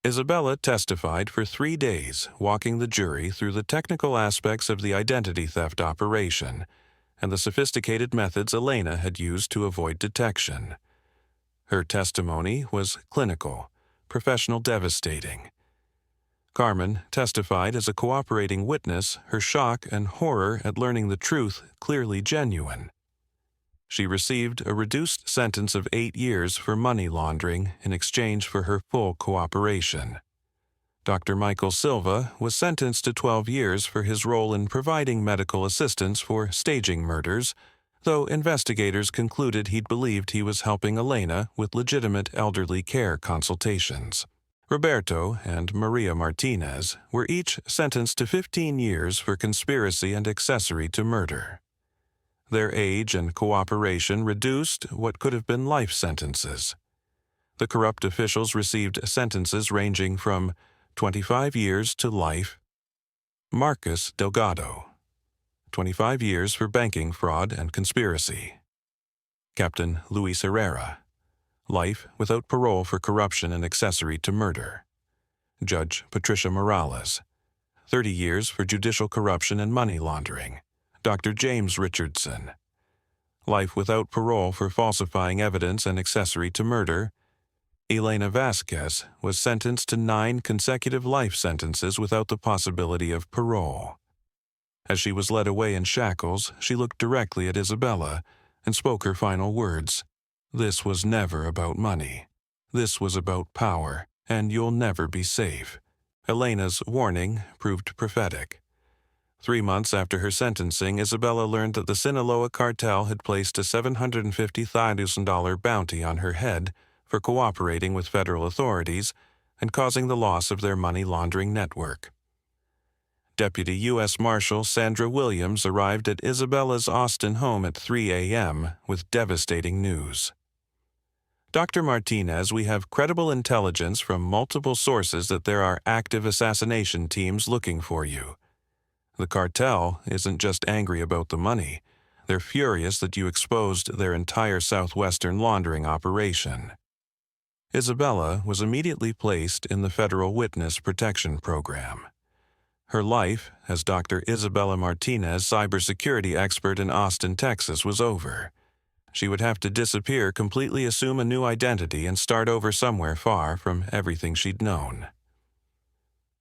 Isabella testified for 3 days, walking the jury through the technical aspects of the identity theft operation and the sophisticated methods Elena had used to avoid detection. Her testimony was clinical, professional, devastating. Carmen testified as a cooperating witness, her shock and horror at learning the truth clearly genuine. She received a reduced sentence of 8 years for money laundering in exchange for her full cooperation. Dr. Michael Silva was sentenced to 12 years for his role in providing medical assistance for staging murders, though investigators concluded he'd believed he was helping Elena with legitimate elderly care consultations. Roberto and Maria Martinez were each sentenced to 15 years for conspiracy and accessory to murder. Their age and cooperation reduced what could have been life sentences. The corrupt officials received sentences ranging from 25 years to life. Marcus Delgado, 25 years for banking fraud and conspiracy. Captain Luis Herrera, life without parole for corruption and accessory to murder. Judge Patricia Morales, 30 years for judicial corruption and money laundering. Dr. James Richardson, life without parole for falsifying evidence and accessory to murder. Elena Vasquez was sentenced to 9 consecutive life sentences without the possibility of parole. As she was led away in shackles, she looked directly at Isabella and spoke her final words. "This was never about money. This was about power, and you'll never be safe." Elena's warning proved prophetic. 3 months after her sentencing, Isabella learned that the Sinaloa cartel had placed a $750,000 bounty on her head for cooperating with federal authorities and causing the loss of their money laundering network. Deputy U.S. Marshal Sandra Williams arrived at Isabella's Austin home at 3 a.m. with devastating news. "Dr. Martinez, we have credible intelligence from multiple sources that there are active assassination teams looking for you. The cartel isn't just angry about the money. They're furious that you exposed their entire southwestern laundering operation." Isabella was immediately placed in the Federal Witness Protection Program. Her life as Dr. Isabella Martinez, cybersecurity expert in Austin, Texas, was over. She would have to disappear, completely assume a new identity, and start over somewhere far from everything she'd known.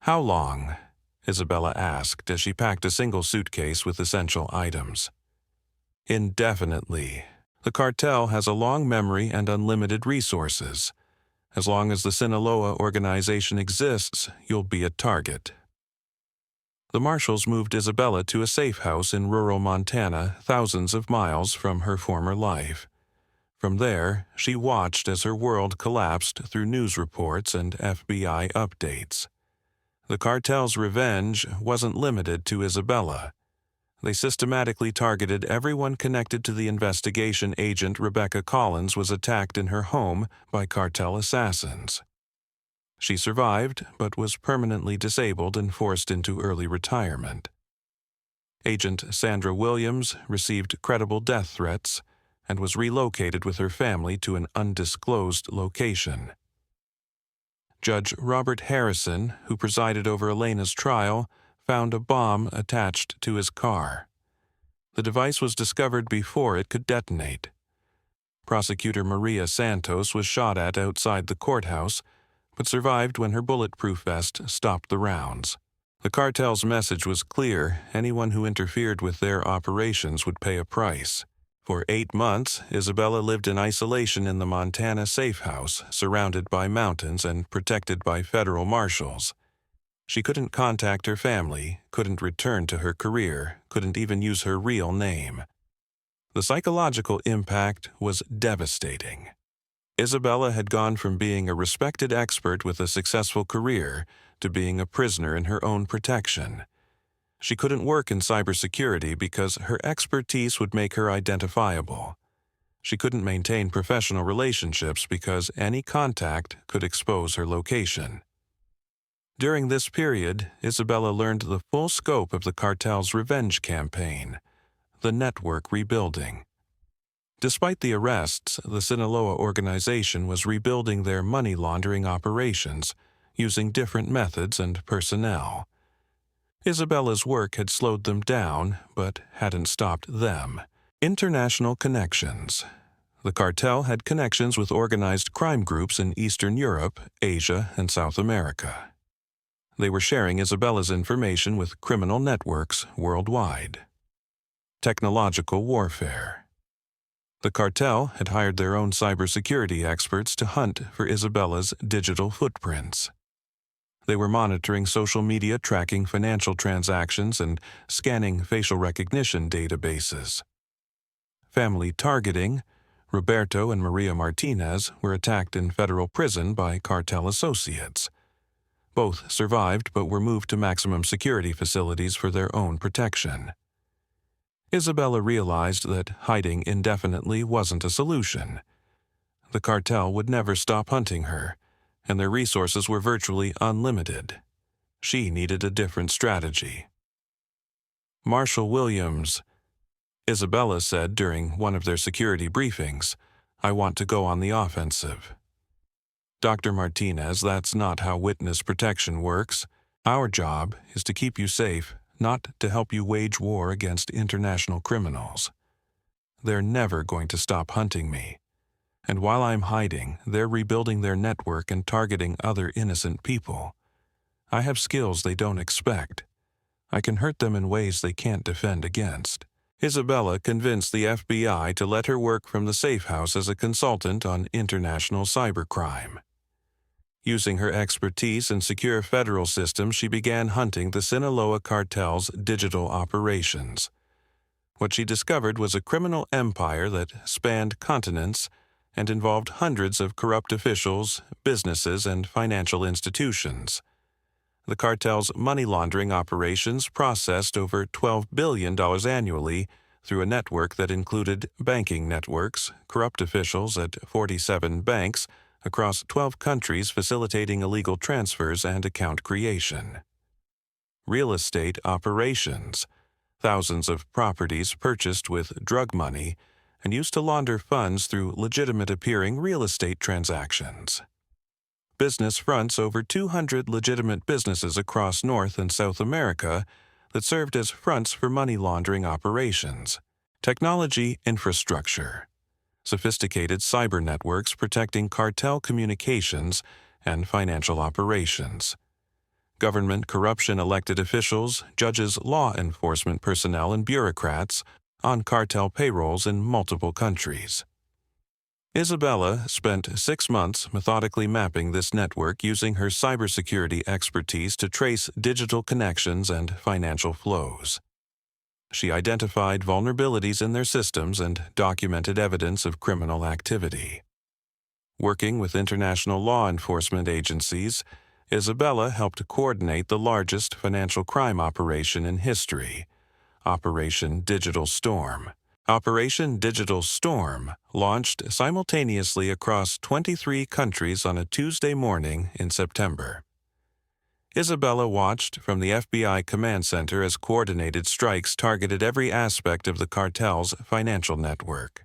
"How long?" Isabella asked as she packed a single suitcase with essential items. "Indefinitely. The cartel has a long memory and unlimited resources. As long as the Sinaloa organization exists, you'll be a target." The marshals moved Isabella to a safe house in rural Montana, thousands of miles from her former life. From there, she watched as her world collapsed through news reports and FBI updates. The cartel's revenge wasn't limited to Isabella. They systematically targeted everyone connected to the investigation. Agent Rebecca Collins was attacked in her home by cartel assassins. She survived, but was permanently disabled and forced into early retirement. Agent Sandra Williams received credible death threats and was relocated with her family to an undisclosed location. Judge Robert Harrison, who presided over Elena's trial, found a bomb attached to his car. The device was discovered before it could detonate. Prosecutor Maria Santos was shot at outside the courthouse, but survived when her bulletproof vest stopped the rounds. The cartel's message was clear: anyone who interfered with their operations would pay a price. For 8 months, Isabella lived in isolation in the Montana safe house, surrounded by mountains and protected by federal marshals. She couldn't contact her family, couldn't return to her career, couldn't even use her real name. The psychological impact was devastating. Isabella had gone from being a respected expert with a successful career to being a prisoner in her own protection. She couldn't work in cybersecurity because her expertise would make her identifiable. She couldn't maintain professional relationships because any contact could expose her location. During this period, Isabella learned the full scope of the cartel's revenge campaign, the network rebuilding. Despite the arrests, the Sinaloa organization was rebuilding their money laundering operations, using different methods and personnel. Isabella's work had slowed them down, but hadn't stopped them. International connections. The cartel had connections with organized crime groups in Eastern Europe, Asia, and South America. They were sharing Isabella's information with criminal networks worldwide. Technological warfare. The cartel had hired their own cybersecurity experts to hunt for Isabella's digital footprints. They were monitoring social media, tracking financial transactions, and scanning facial recognition databases. Family targeting. Roberto and Maria Martinez were attacked in federal prison by cartel associates. Both survived but were moved to maximum security facilities for their own protection. Isabella realized that hiding indefinitely wasn't a solution. The cartel would never stop hunting her, and their resources were virtually unlimited. She needed a different strategy. Marshal Williams. Isabella said during one of their security briefings, "I want to go on the offensive." "Dr. Martinez, that's not how witness protection works. Our job is to keep you safe, not to help you wage war against international criminals. They're never going to stop hunting me. And while I'm hiding, they're rebuilding their network and targeting other innocent people. I have skills they don't expect. I can hurt them in ways they can't defend against. Isabella convinced the FBI to let her work from the safe house as a consultant on international cybercrime. Using her expertise in secure federal systems, she began hunting the Sinaloa cartel's digital operations. What she discovered was a criminal empire that spanned continents and involved hundreds of corrupt officials, businesses, and financial institutions. The cartel's money laundering operations processed over $12 billion annually through a network that included banking networks, corrupt officials at 47 banks across 12 countries facilitating illegal transfers and account creation. Real estate operations. Thousands of properties purchased with drug money and used to launder funds through legitimate-appearing real estate transactions. Business fronts over 200 legitimate businesses across North and South America that served as fronts for money laundering operations. Technology infrastructure. Sophisticated cyber networks protecting cartel communications and financial operations. Government corruption, elected officials, judges, law enforcement personnel, and bureaucrats on cartel payrolls in multiple countries. Isabella spent 6 months methodically mapping this network using her cybersecurity expertise to trace digital connections and financial flows. She identified vulnerabilities in their systems and documented evidence of criminal activity. Working with international law enforcement agencies, Isabella helped coordinate the largest financial crime operation in history, Operation Digital Storm. Operation Digital Storm launched simultaneously across 23 countries on a Tuesday morning in September. Isabella watched from the FBI command center as coordinated strikes targeted every aspect of the cartel's financial network.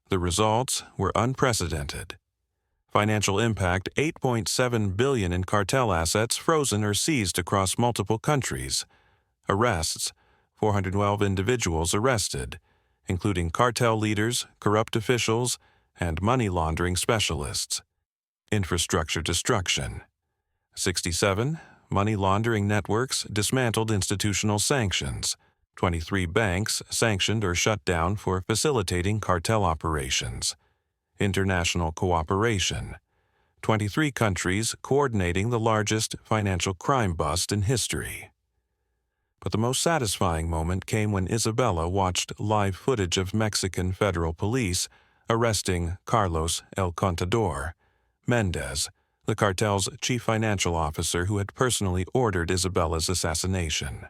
The results were unprecedented. Financial impact: $8.7 billion in cartel assets frozen or seized across multiple countries. Arrests: 412 individuals arrested, including cartel leaders, corrupt officials, and money laundering specialists. Infrastructure destruction: 67 money laundering networks dismantled, institutional sanctions. 23 banks sanctioned or shut down for facilitating cartel operations. International cooperation: 23 countries coordinating the largest financial crime bust in history. But the most satisfying moment came when Isabella watched live footage of Mexican federal police arresting Carlos El Contador Mendez, the cartel's chief financial officer who had personally ordered Isabella's assassination.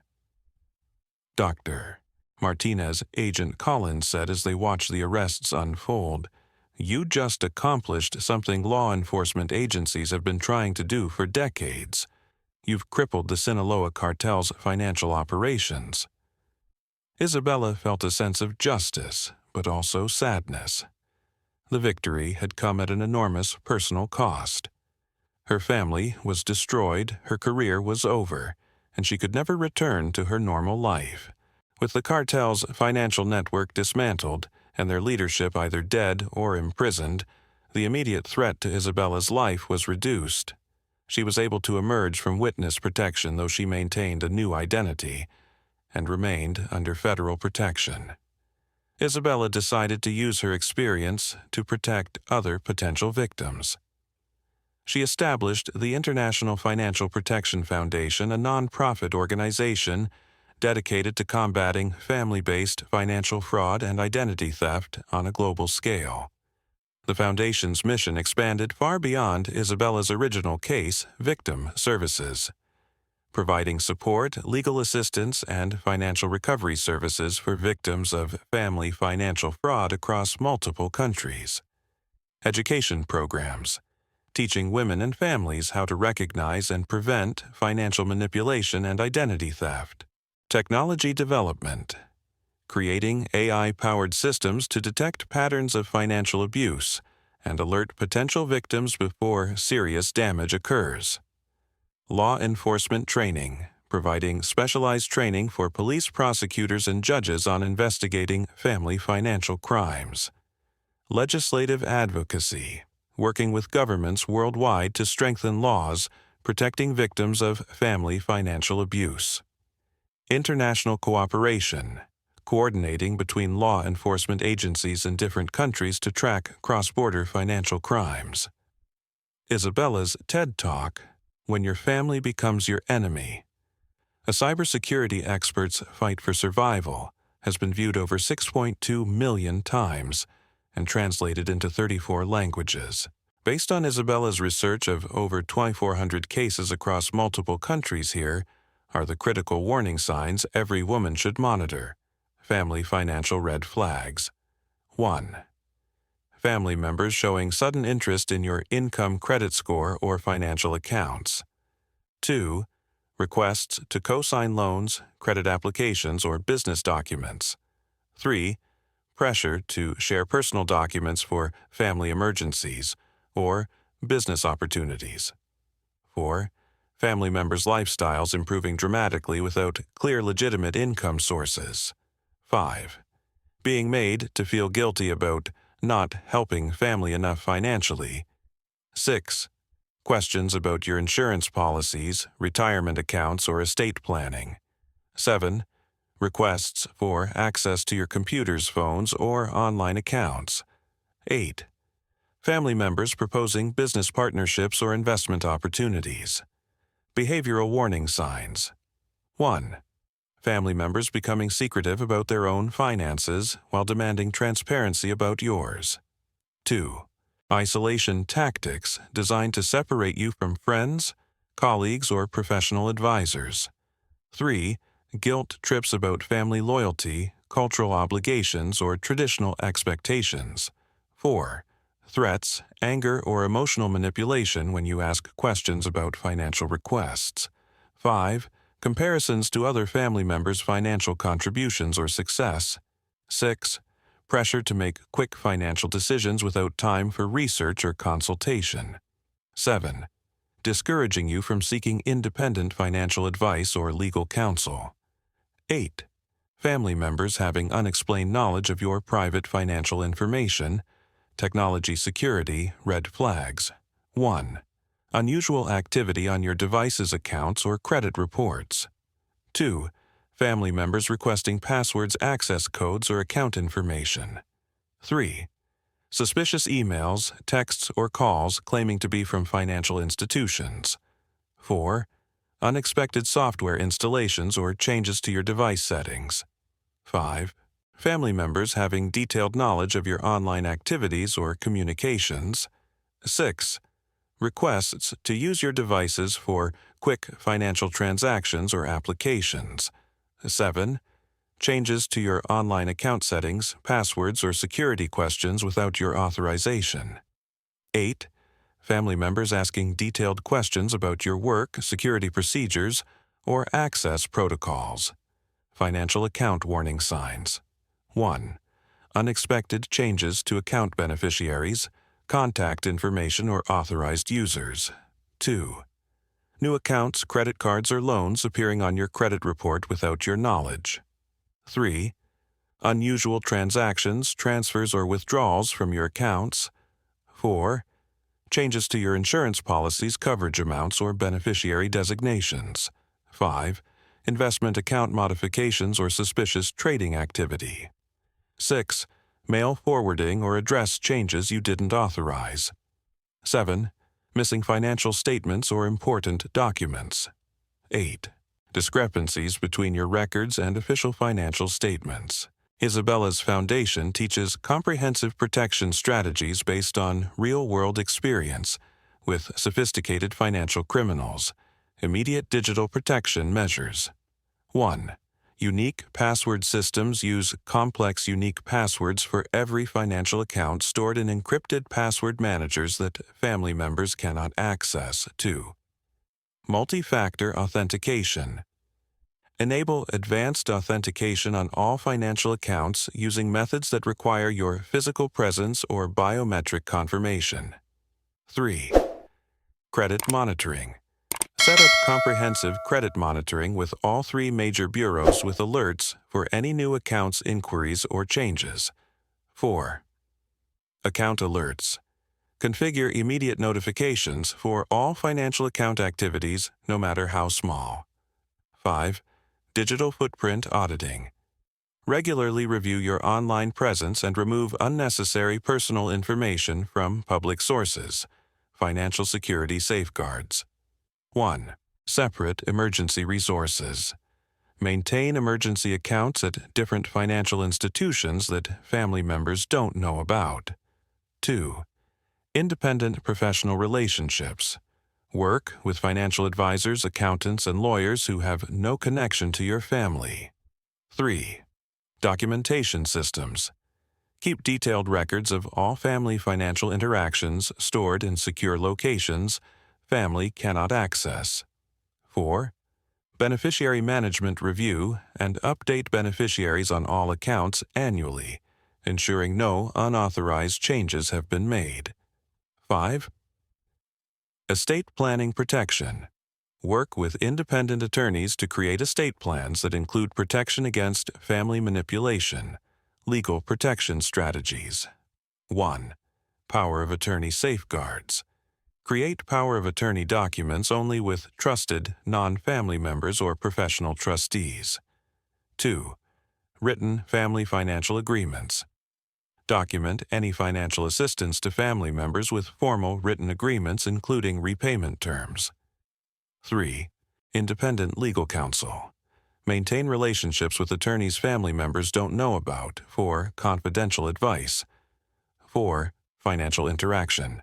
Dr. Martinez Agent Collins said as they watched the arrests unfold, "You just accomplished something law enforcement agencies have been trying to do for decades. You've crippled the Sinaloa cartel's financial operations." Isabella felt a sense of justice, but also sadness. The victory had come at an enormous personal cost. Her family was destroyed, her career was over, and she could never return to her normal life. With the cartel's financial network dismantled and their leadership either dead or imprisoned, the immediate threat to Isabella's life was reduced. She was able to emerge from witness protection, though she maintained a new identity and remained under federal protection. Isabella decided to use her experience to protect other potential victims. She established the International Financial Protection Foundation, a nonprofit organization dedicated to combating family-based financial fraud and identity theft on a global scale. The foundation's mission expanded far beyond Isabella's original case, victim services, providing support, legal assistance, and financial recovery services for victims of family financial fraud across multiple countries. Education programs, teaching women and families how to recognize and prevent financial manipulation and identity theft. Technology development, creating AI-powered systems to detect patterns of financial abuse and alert potential victims before serious damage occurs. Law enforcement training, providing specialized training for police, prosecutors, and judges on investigating family financial crimes. Legislative advocacy, working with governments worldwide to strengthen laws protecting victims of family financial abuse. International cooperation, coordinating between law enforcement agencies in different countries to track cross-border financial crimes. Isabella's TED Talk, When Your Family Becomes Your Enemy. A cybersecurity expert's fight for survival has been viewed over 6.2 million times and translated into 34 languages. Based on Isabella's research of over 2,400 cases across multiple countries, here are the critical warning signs every woman should monitor. Family financial red flags. 1. Family members showing sudden interest in your income, credit score, or financial accounts. 2. Requests to co-sign loans, credit applications, or business documents. 3. Pressure to share personal documents for family emergencies or business opportunities. 4. Family members' lifestyles improving dramatically without clear legitimate income sources. 5. Being made to feel guilty about not helping family enough financially. 6. Questions about your insurance policies, retirement accounts, or estate planning. 7. Requests for access to your computers, phones, or online accounts. 8. Family members proposing business partnerships or investment opportunities. Behavioral warning signs. 1. Family members becoming secretive about their own finances while demanding transparency about yours. 2. Isolation tactics designed to separate you from friends, colleagues, or professional advisors. 3. Guilt trips about family loyalty, cultural obligations, or traditional expectations. 4. Threats, anger, or emotional manipulation when you ask questions about financial requests. 5. Comparisons to other family members' financial contributions or success. 6. Pressure to make quick financial decisions without time for research or consultation. 7. Discouraging you from seeking independent financial advice or legal counsel. 8. Family members having unexplained knowledge of your private financial information. Technology security red flags. 1. Unusual activity on your device's accounts or credit reports. 2. Family members requesting passwords, access codes, or account information. 3. Suspicious emails, texts, or calls claiming to be from financial institutions. 4. Unexpected software installations or changes to your device settings. 5. Family members having detailed knowledge of your online activities or communications. 6. Requests to use your devices for quick financial transactions or applications. 7. Changes to your online account settings, passwords, or security questions without your authorization. 8. Family members asking detailed questions about your work, security procedures, or access protocols. Financial account warning signs. 1. Unexpected changes to account beneficiaries, contact information, or authorized users. 2. New accounts, credit cards, or loans appearing on your credit report without your knowledge. 3. Unusual transactions, transfers, or withdrawals from your accounts. 4. Changes to your insurance policies, coverage amounts, or beneficiary designations. 5. Investment account modifications or suspicious trading activity. 6. Mail forwarding or address changes you didn't authorize. 7. Missing financial statements or important documents. 8. Discrepancies between your records and official financial statements. Isabella's foundation teaches comprehensive protection strategies based on real-world experience with sophisticated financial criminals. Immediate digital protection measures. 1. Unique password systems use complex unique passwords for every financial account stored in encrypted password managers that family members cannot access. 2. Multi-factor authentication. Enable advanced authentication on all financial accounts using methods that require your physical presence or biometric confirmation. 3. Credit monitoring. Set up comprehensive credit monitoring with all 3 major bureaus with alerts for any new accounts inquiries or changes. 4. Account alerts. Configure immediate notifications for all financial account activities, no matter how small. 5. Digital footprint auditing. Regularly review your online presence and remove unnecessary personal information from public sources. Financial security safeguards. 1. Separate emergency resources. Maintain emergency accounts at different financial institutions that family members don't know about. 2. Independent professional relationships. Work with financial advisors, accountants, and lawyers who have no connection to your family. 3. Documentation systems. Keep detailed records of all family financial interactions stored in secure locations family cannot access. 4. Beneficiary management review and update beneficiaries on all accounts annually, ensuring no unauthorized changes have been made. 5. Estate planning protection. Work with independent attorneys to create estate plans that include protection against family manipulation. Legal protection strategies. 1. Power of attorney safeguards. Create power of attorney documents only with trusted, non-family members or professional trustees. 2. Written family financial agreements. Document any financial assistance to family members with formal written agreements including repayment terms. 3. Independent legal counsel. Maintain relationships with attorneys family members don't know about for confidential advice. 4. Financial interaction.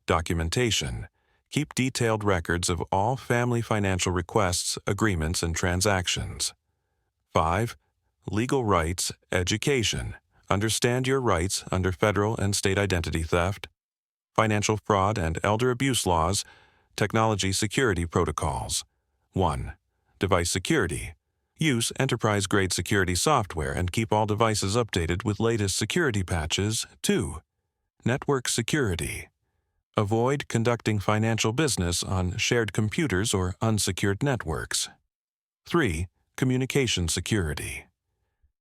Documentation. Keep detailed records of all family financial requests, agreements, and transactions. 5. Legal rights education. Understand your rights under federal and state identity theft, financial fraud and elder abuse laws, technology security protocols. 1. Device security. Use enterprise-grade security software and keep all devices updated with latest security patches. 2. Network security. Avoid conducting financial business on shared computers or unsecured networks. 3. Communication security.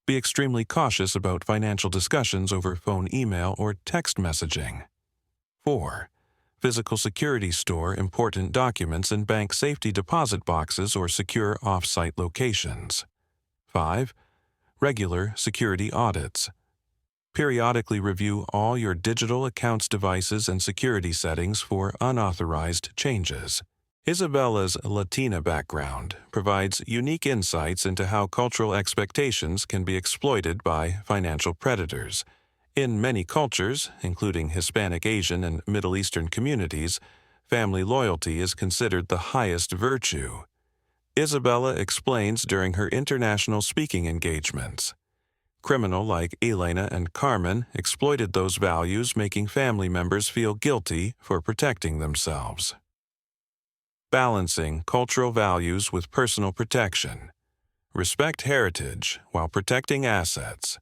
Be extremely cautious about financial discussions over phone, email, or text messaging. 4. Physical security. Store important documents in bank safety deposit boxes or secure off-site locations. 5. Regular security audits. Periodically review all your digital accounts, devices, and security settings for unauthorized changes. Isabella's Latina background provides unique insights into how cultural expectations can be exploited by financial predators. In many cultures, including Hispanic, Asian, and Middle Eastern communities, family loyalty is considered the highest virtue. Isabella explains during her international speaking engagements. Criminals like Elena and Carmen exploited those values, making family members feel guilty for protecting themselves. Balancing cultural values with personal protection. Respect heritage while protecting assets.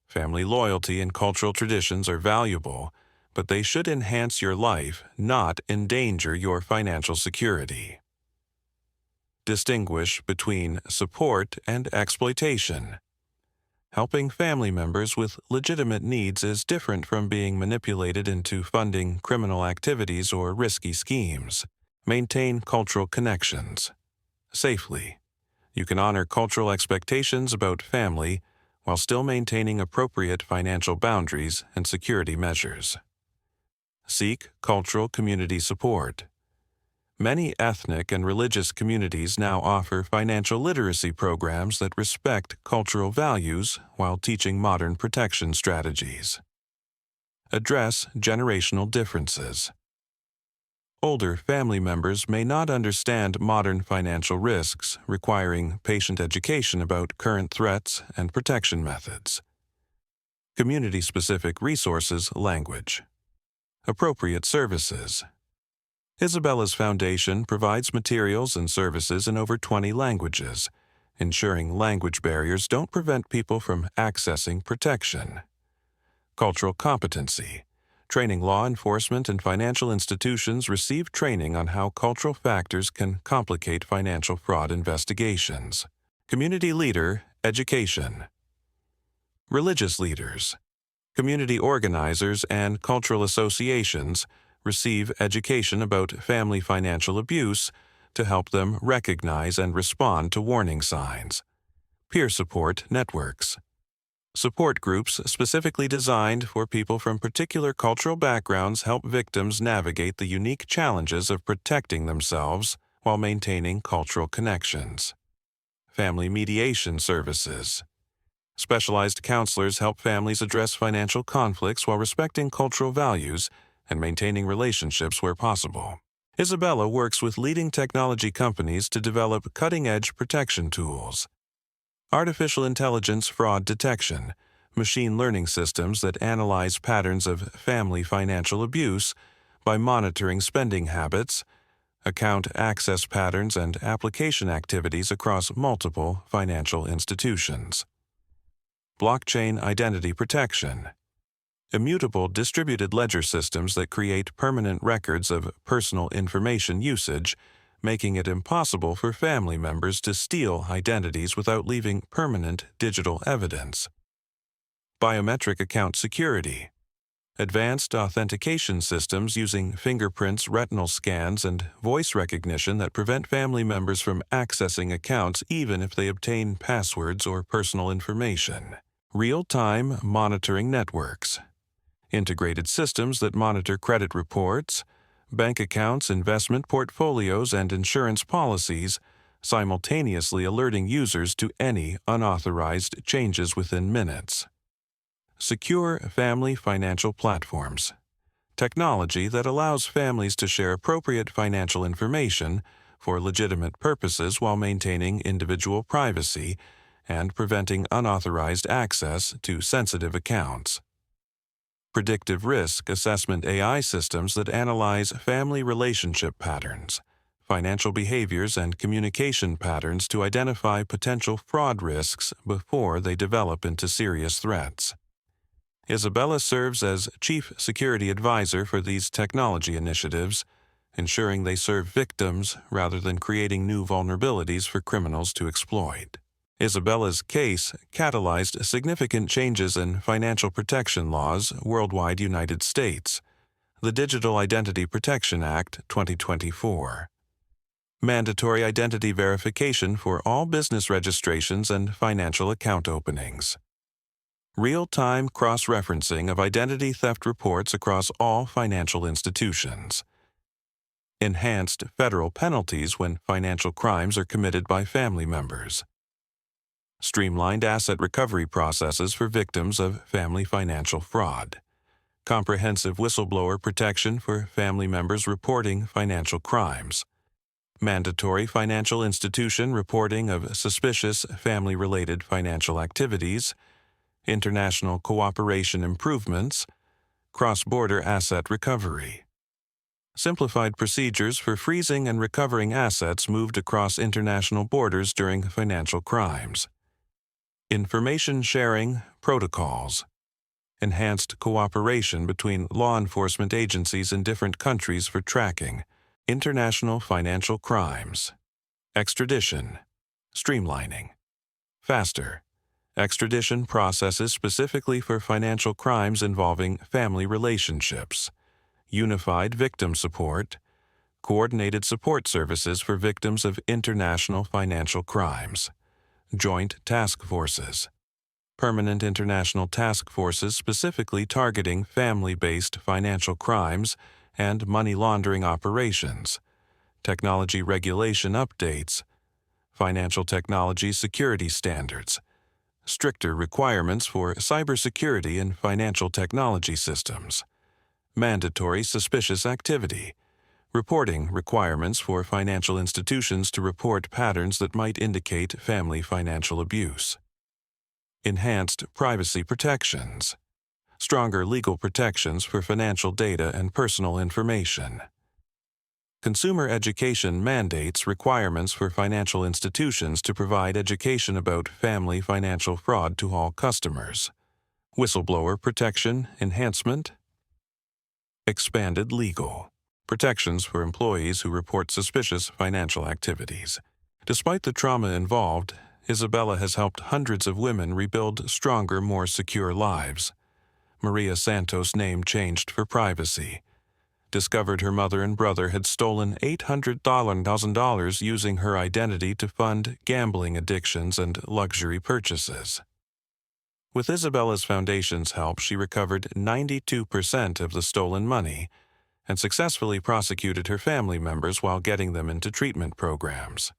Family loyalty and cultural traditions are valuable, but they should enhance your life, not endanger your financial security. Distinguish between support and exploitation. Helping family members with legitimate needs is different from being manipulated into funding criminal activities or risky schemes. Maintain cultural connections. Safely. You can honor cultural expectations about family while still maintaining appropriate financial boundaries and security measures. Seek cultural community support. Many ethnic and religious communities now offer financial literacy programs that respect cultural values while teaching modern protection strategies. Address generational differences. Older family members may not understand modern financial risks, requiring patient education about current threats and protection methods. Community-specific resources language. Appropriate services. Isabella's Foundation provides materials and services in over 20 languages, ensuring language barriers don't prevent people from accessing protection. Cultural competency. Training law enforcement and financial institutions receive training on how cultural factors can complicate financial fraud investigations. Community leader education. Religious leaders. Community organizers and cultural associations receive education about family financial abuse to help them recognize and respond to warning signs. Peer support networks. Support groups specifically designed for people from particular cultural backgrounds help victims navigate the unique challenges of protecting themselves while maintaining cultural connections. Family mediation services. Specialized counselors help families address financial conflicts while respecting cultural values and maintaining relationships where possible. Isabella works with leading technology companies to develop cutting-edge protection tools. Artificial intelligence fraud detection, machine learning systems that analyze patterns of family financial abuse by monitoring spending habits, account access patterns, and application activities across multiple financial institutions. Blockchain identity protection. Immutable distributed ledger systems that create permanent records of personal information usage, making it impossible for family members to steal identities without leaving permanent digital evidence. Biometric account security. Advanced authentication systems using fingerprints, retinal scans, and voice recognition that prevent family members from accessing accounts even if they obtain passwords or personal information. Real-time monitoring networks. Integrated systems that monitor credit reports, bank accounts, investment portfolios, and insurance policies, simultaneously alerting users to any unauthorized changes within minutes. Secure family financial platforms. Technology that allows families to share appropriate financial information for legitimate purposes while maintaining individual privacy and preventing unauthorized access to sensitive accounts. Predictive risk assessment AI systems that analyze family relationship patterns, financial behaviors, and communication patterns to identify potential fraud risks before they develop into serious threats. Isabella serves as Chief Security Advisor for these technology initiatives, ensuring they serve victims rather than creating new vulnerabilities for criminals to exploit. Isabella's case catalyzed significant changes in financial protection laws worldwide United States. The Digital Identity Protection Act, 2024. Mandatory identity verification for all business registrations and financial account openings. Real-time cross-referencing of identity theft reports across all financial institutions. Enhanced federal penalties when financial crimes are committed by family members. Streamlined asset recovery processes for victims of family financial fraud. Comprehensive whistleblower protection for family members reporting financial crimes. Mandatory financial institution reporting of suspicious family-related financial activities. International cooperation improvements. Cross-border asset recovery. Simplified procedures for freezing and recovering assets moved across international borders during financial crimes. Information sharing protocols. Enhanced cooperation between law enforcement agencies in different countries for tracking international financial crimes. Extradition. Streamlining. Faster. Extradition processes specifically for financial crimes involving family relationships. Unified victim support. Coordinated support services for victims of international financial crimes. Joint task forces. Permanent international task forces specifically targeting family-based financial crimes and money laundering operations. Technology regulation updates. Financial technology security standards. Stricter requirements for cybersecurity in financial technology systems. Mandatory suspicious activity. Reporting requirements for financial institutions to report patterns that might indicate family financial abuse. Enhanced privacy protections. Stronger legal protections for financial data and personal information. Consumer education mandates requirements for financial institutions to provide education about family financial fraud to all customers. Whistleblower protection enhancement. Expanded legal protections for employees who report suspicious financial activities. Despite the trauma involved, Isabella has helped hundreds of women rebuild stronger, more secure lives. Maria Santos' name changed for privacy. Discovered her mother and brother had stolen $800,000 using her identity to fund gambling addictions and luxury purchases. With Isabella's foundation's help, she recovered 92% of the stolen money and successfully prosecuted her family members while getting them into treatment programs.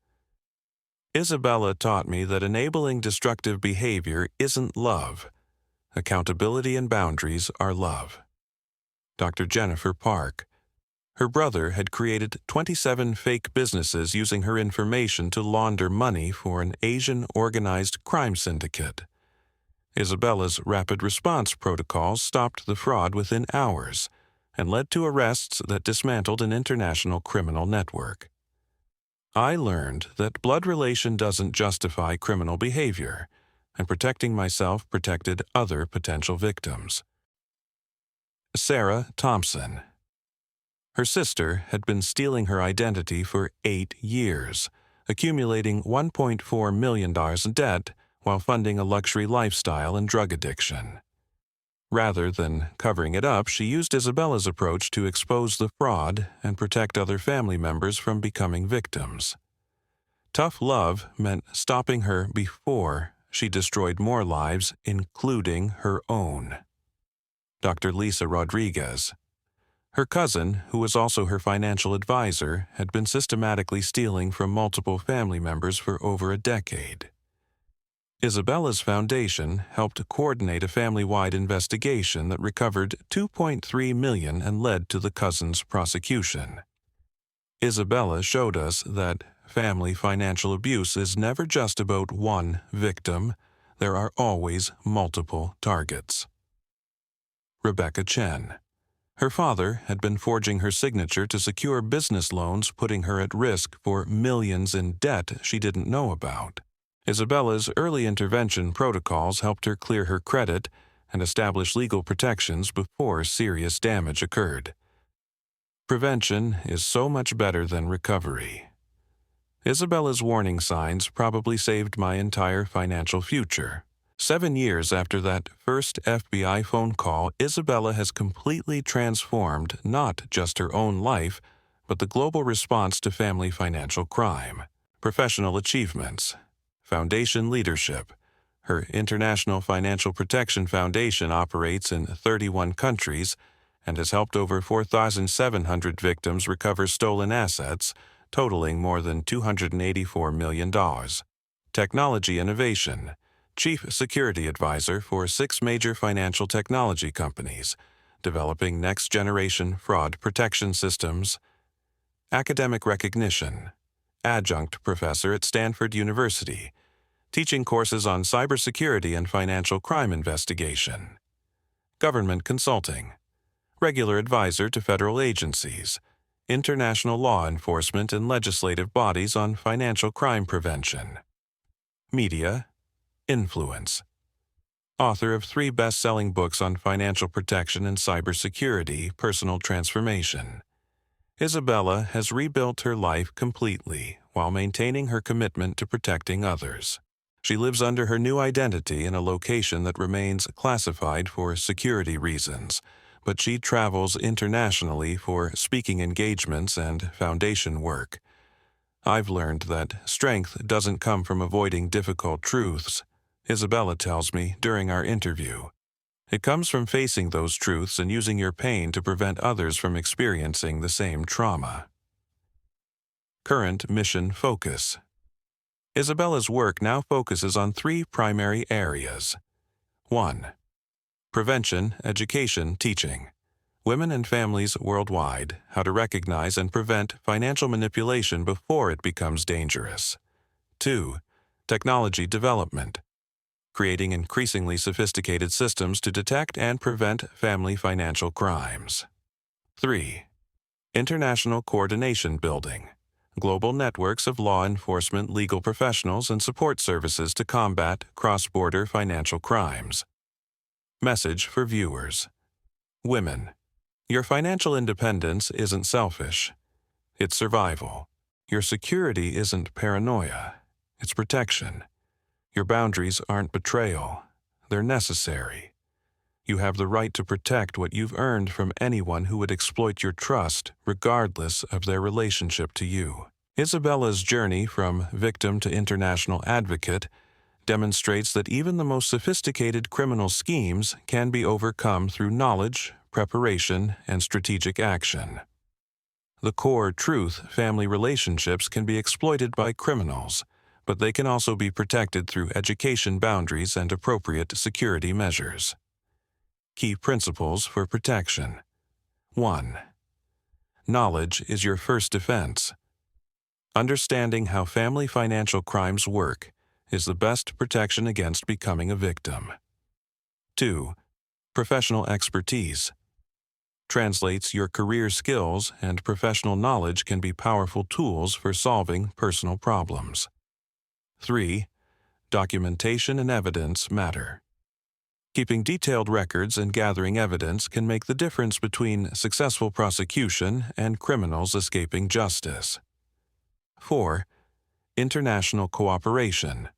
Isabella taught me that enabling destructive behavior isn't love. Accountability and boundaries are love. Dr. Jennifer Park. Her brother had created 27 fake businesses using her information to launder money for an Asian organized crime syndicate. Isabella's rapid response protocols stopped the fraud within hours and led to arrests that dismantled an international criminal network. I learned that blood relation doesn't justify criminal behavior, and protecting myself protected other potential victims. Sarah Thompson. Her sister had been stealing her identity for 8 years, accumulating $1.4 million in debt while funding a luxury lifestyle and drug addiction. Rather than covering it up, she used Isabella's approach to expose the fraud and protect other family members from becoming victims. Tough love meant stopping her before she destroyed more lives, including her own. Dr. Lisa Rodriguez. Her cousin, who was also her financial advisor, had been systematically stealing from multiple family members for over a decade. Isabella's foundation helped coordinate a family-wide investigation that recovered $2.3 million and led to the cousin's prosecution. Isabella showed us that family financial abuse is never just about one victim. There are always multiple targets. Rebecca Chen. Her father had been forging her signature to secure business loans, putting her at risk for millions in debt she didn't know about. Isabella's early intervention protocols helped her clear her credit and establish legal protections before serious damage occurred. Prevention is so much better than recovery. Isabella's warning signs probably saved my entire financial future. 7 years after that first FBI phone call, Isabella has completely transformed not just her own life, but the global response to family financial crime. Professional achievements. Foundation leadership. Her International Financial Protection Foundation operates in 31 countries and has helped over 4,700 victims recover stolen assets, totaling more than $284 million. Technology innovation. Chief Security Advisor for 6 major financial technology companies, developing next-generation fraud protection systems. Academic recognition. Adjunct professor at Stanford University, teaching courses on cybersecurity and financial crime investigation. Government consulting. Regular advisor to federal agencies, international law enforcement and legislative bodies on financial crime prevention. Media. Influence. Author of 3 best-selling books on financial protection and cybersecurity, personal transformation. Isabella has rebuilt her life completely while maintaining her commitment to protecting others. She lives under her new identity in a location that remains classified for security reasons, but she travels internationally for speaking engagements and foundation work. I've learned that strength doesn't come from avoiding difficult truths, Isabella tells me during our interview. It comes from facing those truths and using your pain to prevent others from experiencing the same trauma. Current mission focus. Isabella's work now focuses on 3 primary areas. 1. Prevention, education, teaching. Women and families worldwide, how to recognize and prevent financial manipulation before it becomes dangerous. 2. Technology development. Creating increasingly sophisticated systems to detect and prevent family financial crimes. 3. International coordination building. Global networks of law enforcement, legal professionals, and support services to combat cross-border financial crimes. Message for viewers. Women. Your financial independence isn't selfish. It's survival. Your security isn't paranoia. It's protection. Your boundaries aren't betrayal. They're necessary. You have the right to protect what you've earned from anyone who would exploit your trust, regardless of their relationship to you. Isabella's journey from victim to international advocate demonstrates that even the most sophisticated criminal schemes can be overcome through knowledge, preparation, and strategic action. The core truth: family relationships can be exploited by criminals, but they can also be protected through education boundaries and appropriate security measures. Key principles for protection. 1. Knowledge is your first defense. Understanding how family financial crimes work is the best protection against becoming a victim. 2. Professional expertise. Translates your career skills and professional knowledge can be powerful tools for solving personal problems. 3. Documentation and evidence matter. Keeping detailed records and gathering evidence can make the difference between successful prosecution and criminals escaping justice. 4. International cooperation.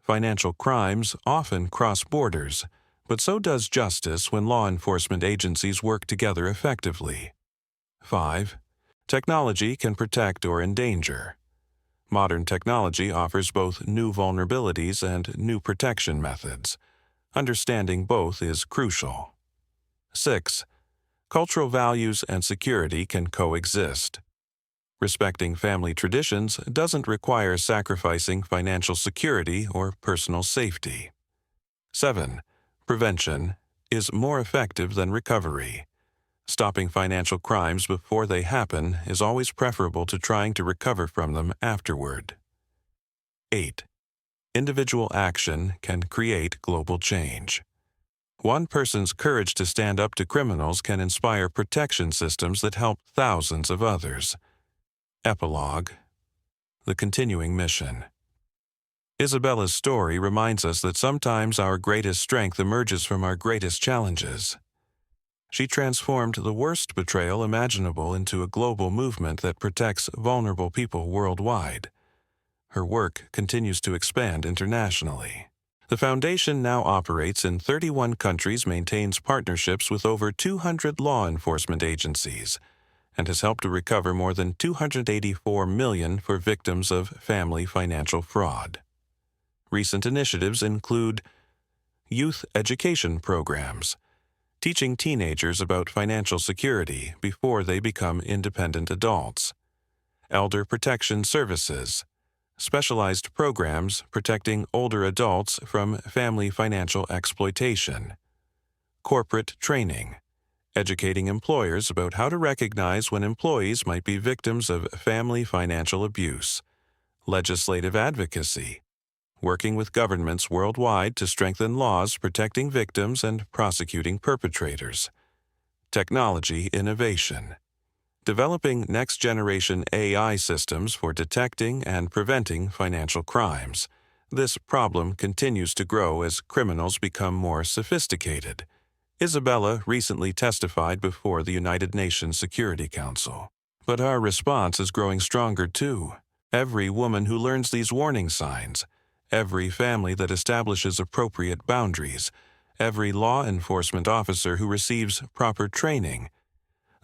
Financial crimes often cross borders, but so does justice when law enforcement agencies work together effectively. 5. Technology can protect or endanger. Modern technology offers both new vulnerabilities and new protection methods. Understanding both is crucial. 6. Cultural values and security can coexist. Respecting family traditions doesn't require sacrificing financial security or personal safety. 7. Prevention is more effective than recovery. Stopping financial crimes before they happen is always preferable to trying to recover from them afterward. 8. Individual action can create global change. One person's courage to stand up to criminals can inspire protection systems that help thousands of others. Epilogue. The continuing mission. Isabella's story reminds us that sometimes our greatest strength emerges from our greatest challenges. She transformed the worst betrayal imaginable into a global movement that protects vulnerable people worldwide. Her work continues to expand internationally. The Foundation now operates in 31 countries, maintains partnerships with over 200 law enforcement agencies, and has helped to recover more than $284 million for victims of family financial fraud. Recent initiatives include youth education programs, teaching teenagers about financial security before they become independent adults; elder protection services, specialized programs protecting older adults from family financial exploitation; corporate training, educating employers about how to recognize when employees might be victims of family financial abuse; legislative advocacy, working with governments worldwide to strengthen laws protecting victims and prosecuting perpetrators; technology innovation, developing next-generation AI systems for detecting and preventing financial crimes. This problem continues to grow as criminals become more sophisticated. Isabella recently testified before the United Nations Security Council. But our response is growing stronger too. Every woman who learns these warning signs, every family that establishes appropriate boundaries, every law enforcement officer who receives proper training,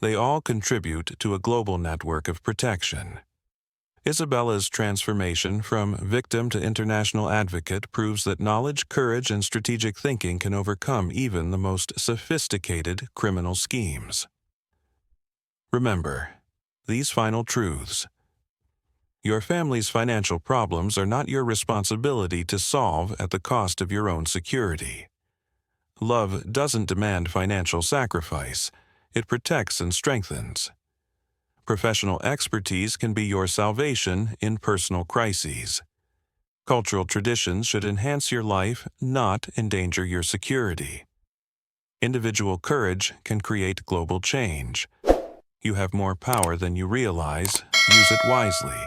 they all contribute to a global network of protection. Isabella's transformation from victim to international advocate proves that knowledge, courage, and strategic thinking can overcome even the most sophisticated criminal schemes. Remember these final truths. Your family's financial problems are not your responsibility to solve at the cost of your own security. Love doesn't demand financial sacrifice. It protects and strengthens. Professional expertise can be your salvation in personal crises. Cultural traditions should enhance your life, not endanger your security. Individual courage can create global change. You have more power than you realize. Use it wisely.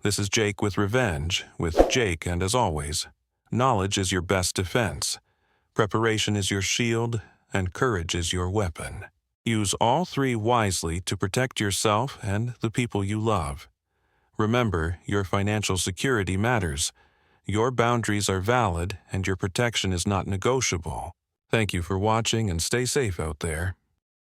This is Jake with Revenge, with Jake, and as always, knowledge is your best defense, preparation is your shield, and courage is your weapon. Use all three wisely to protect yourself and the people you love. Remember, your financial security matters. Your boundaries are valid, and your protection is not negotiable. Thank you for watching and stay safe out there.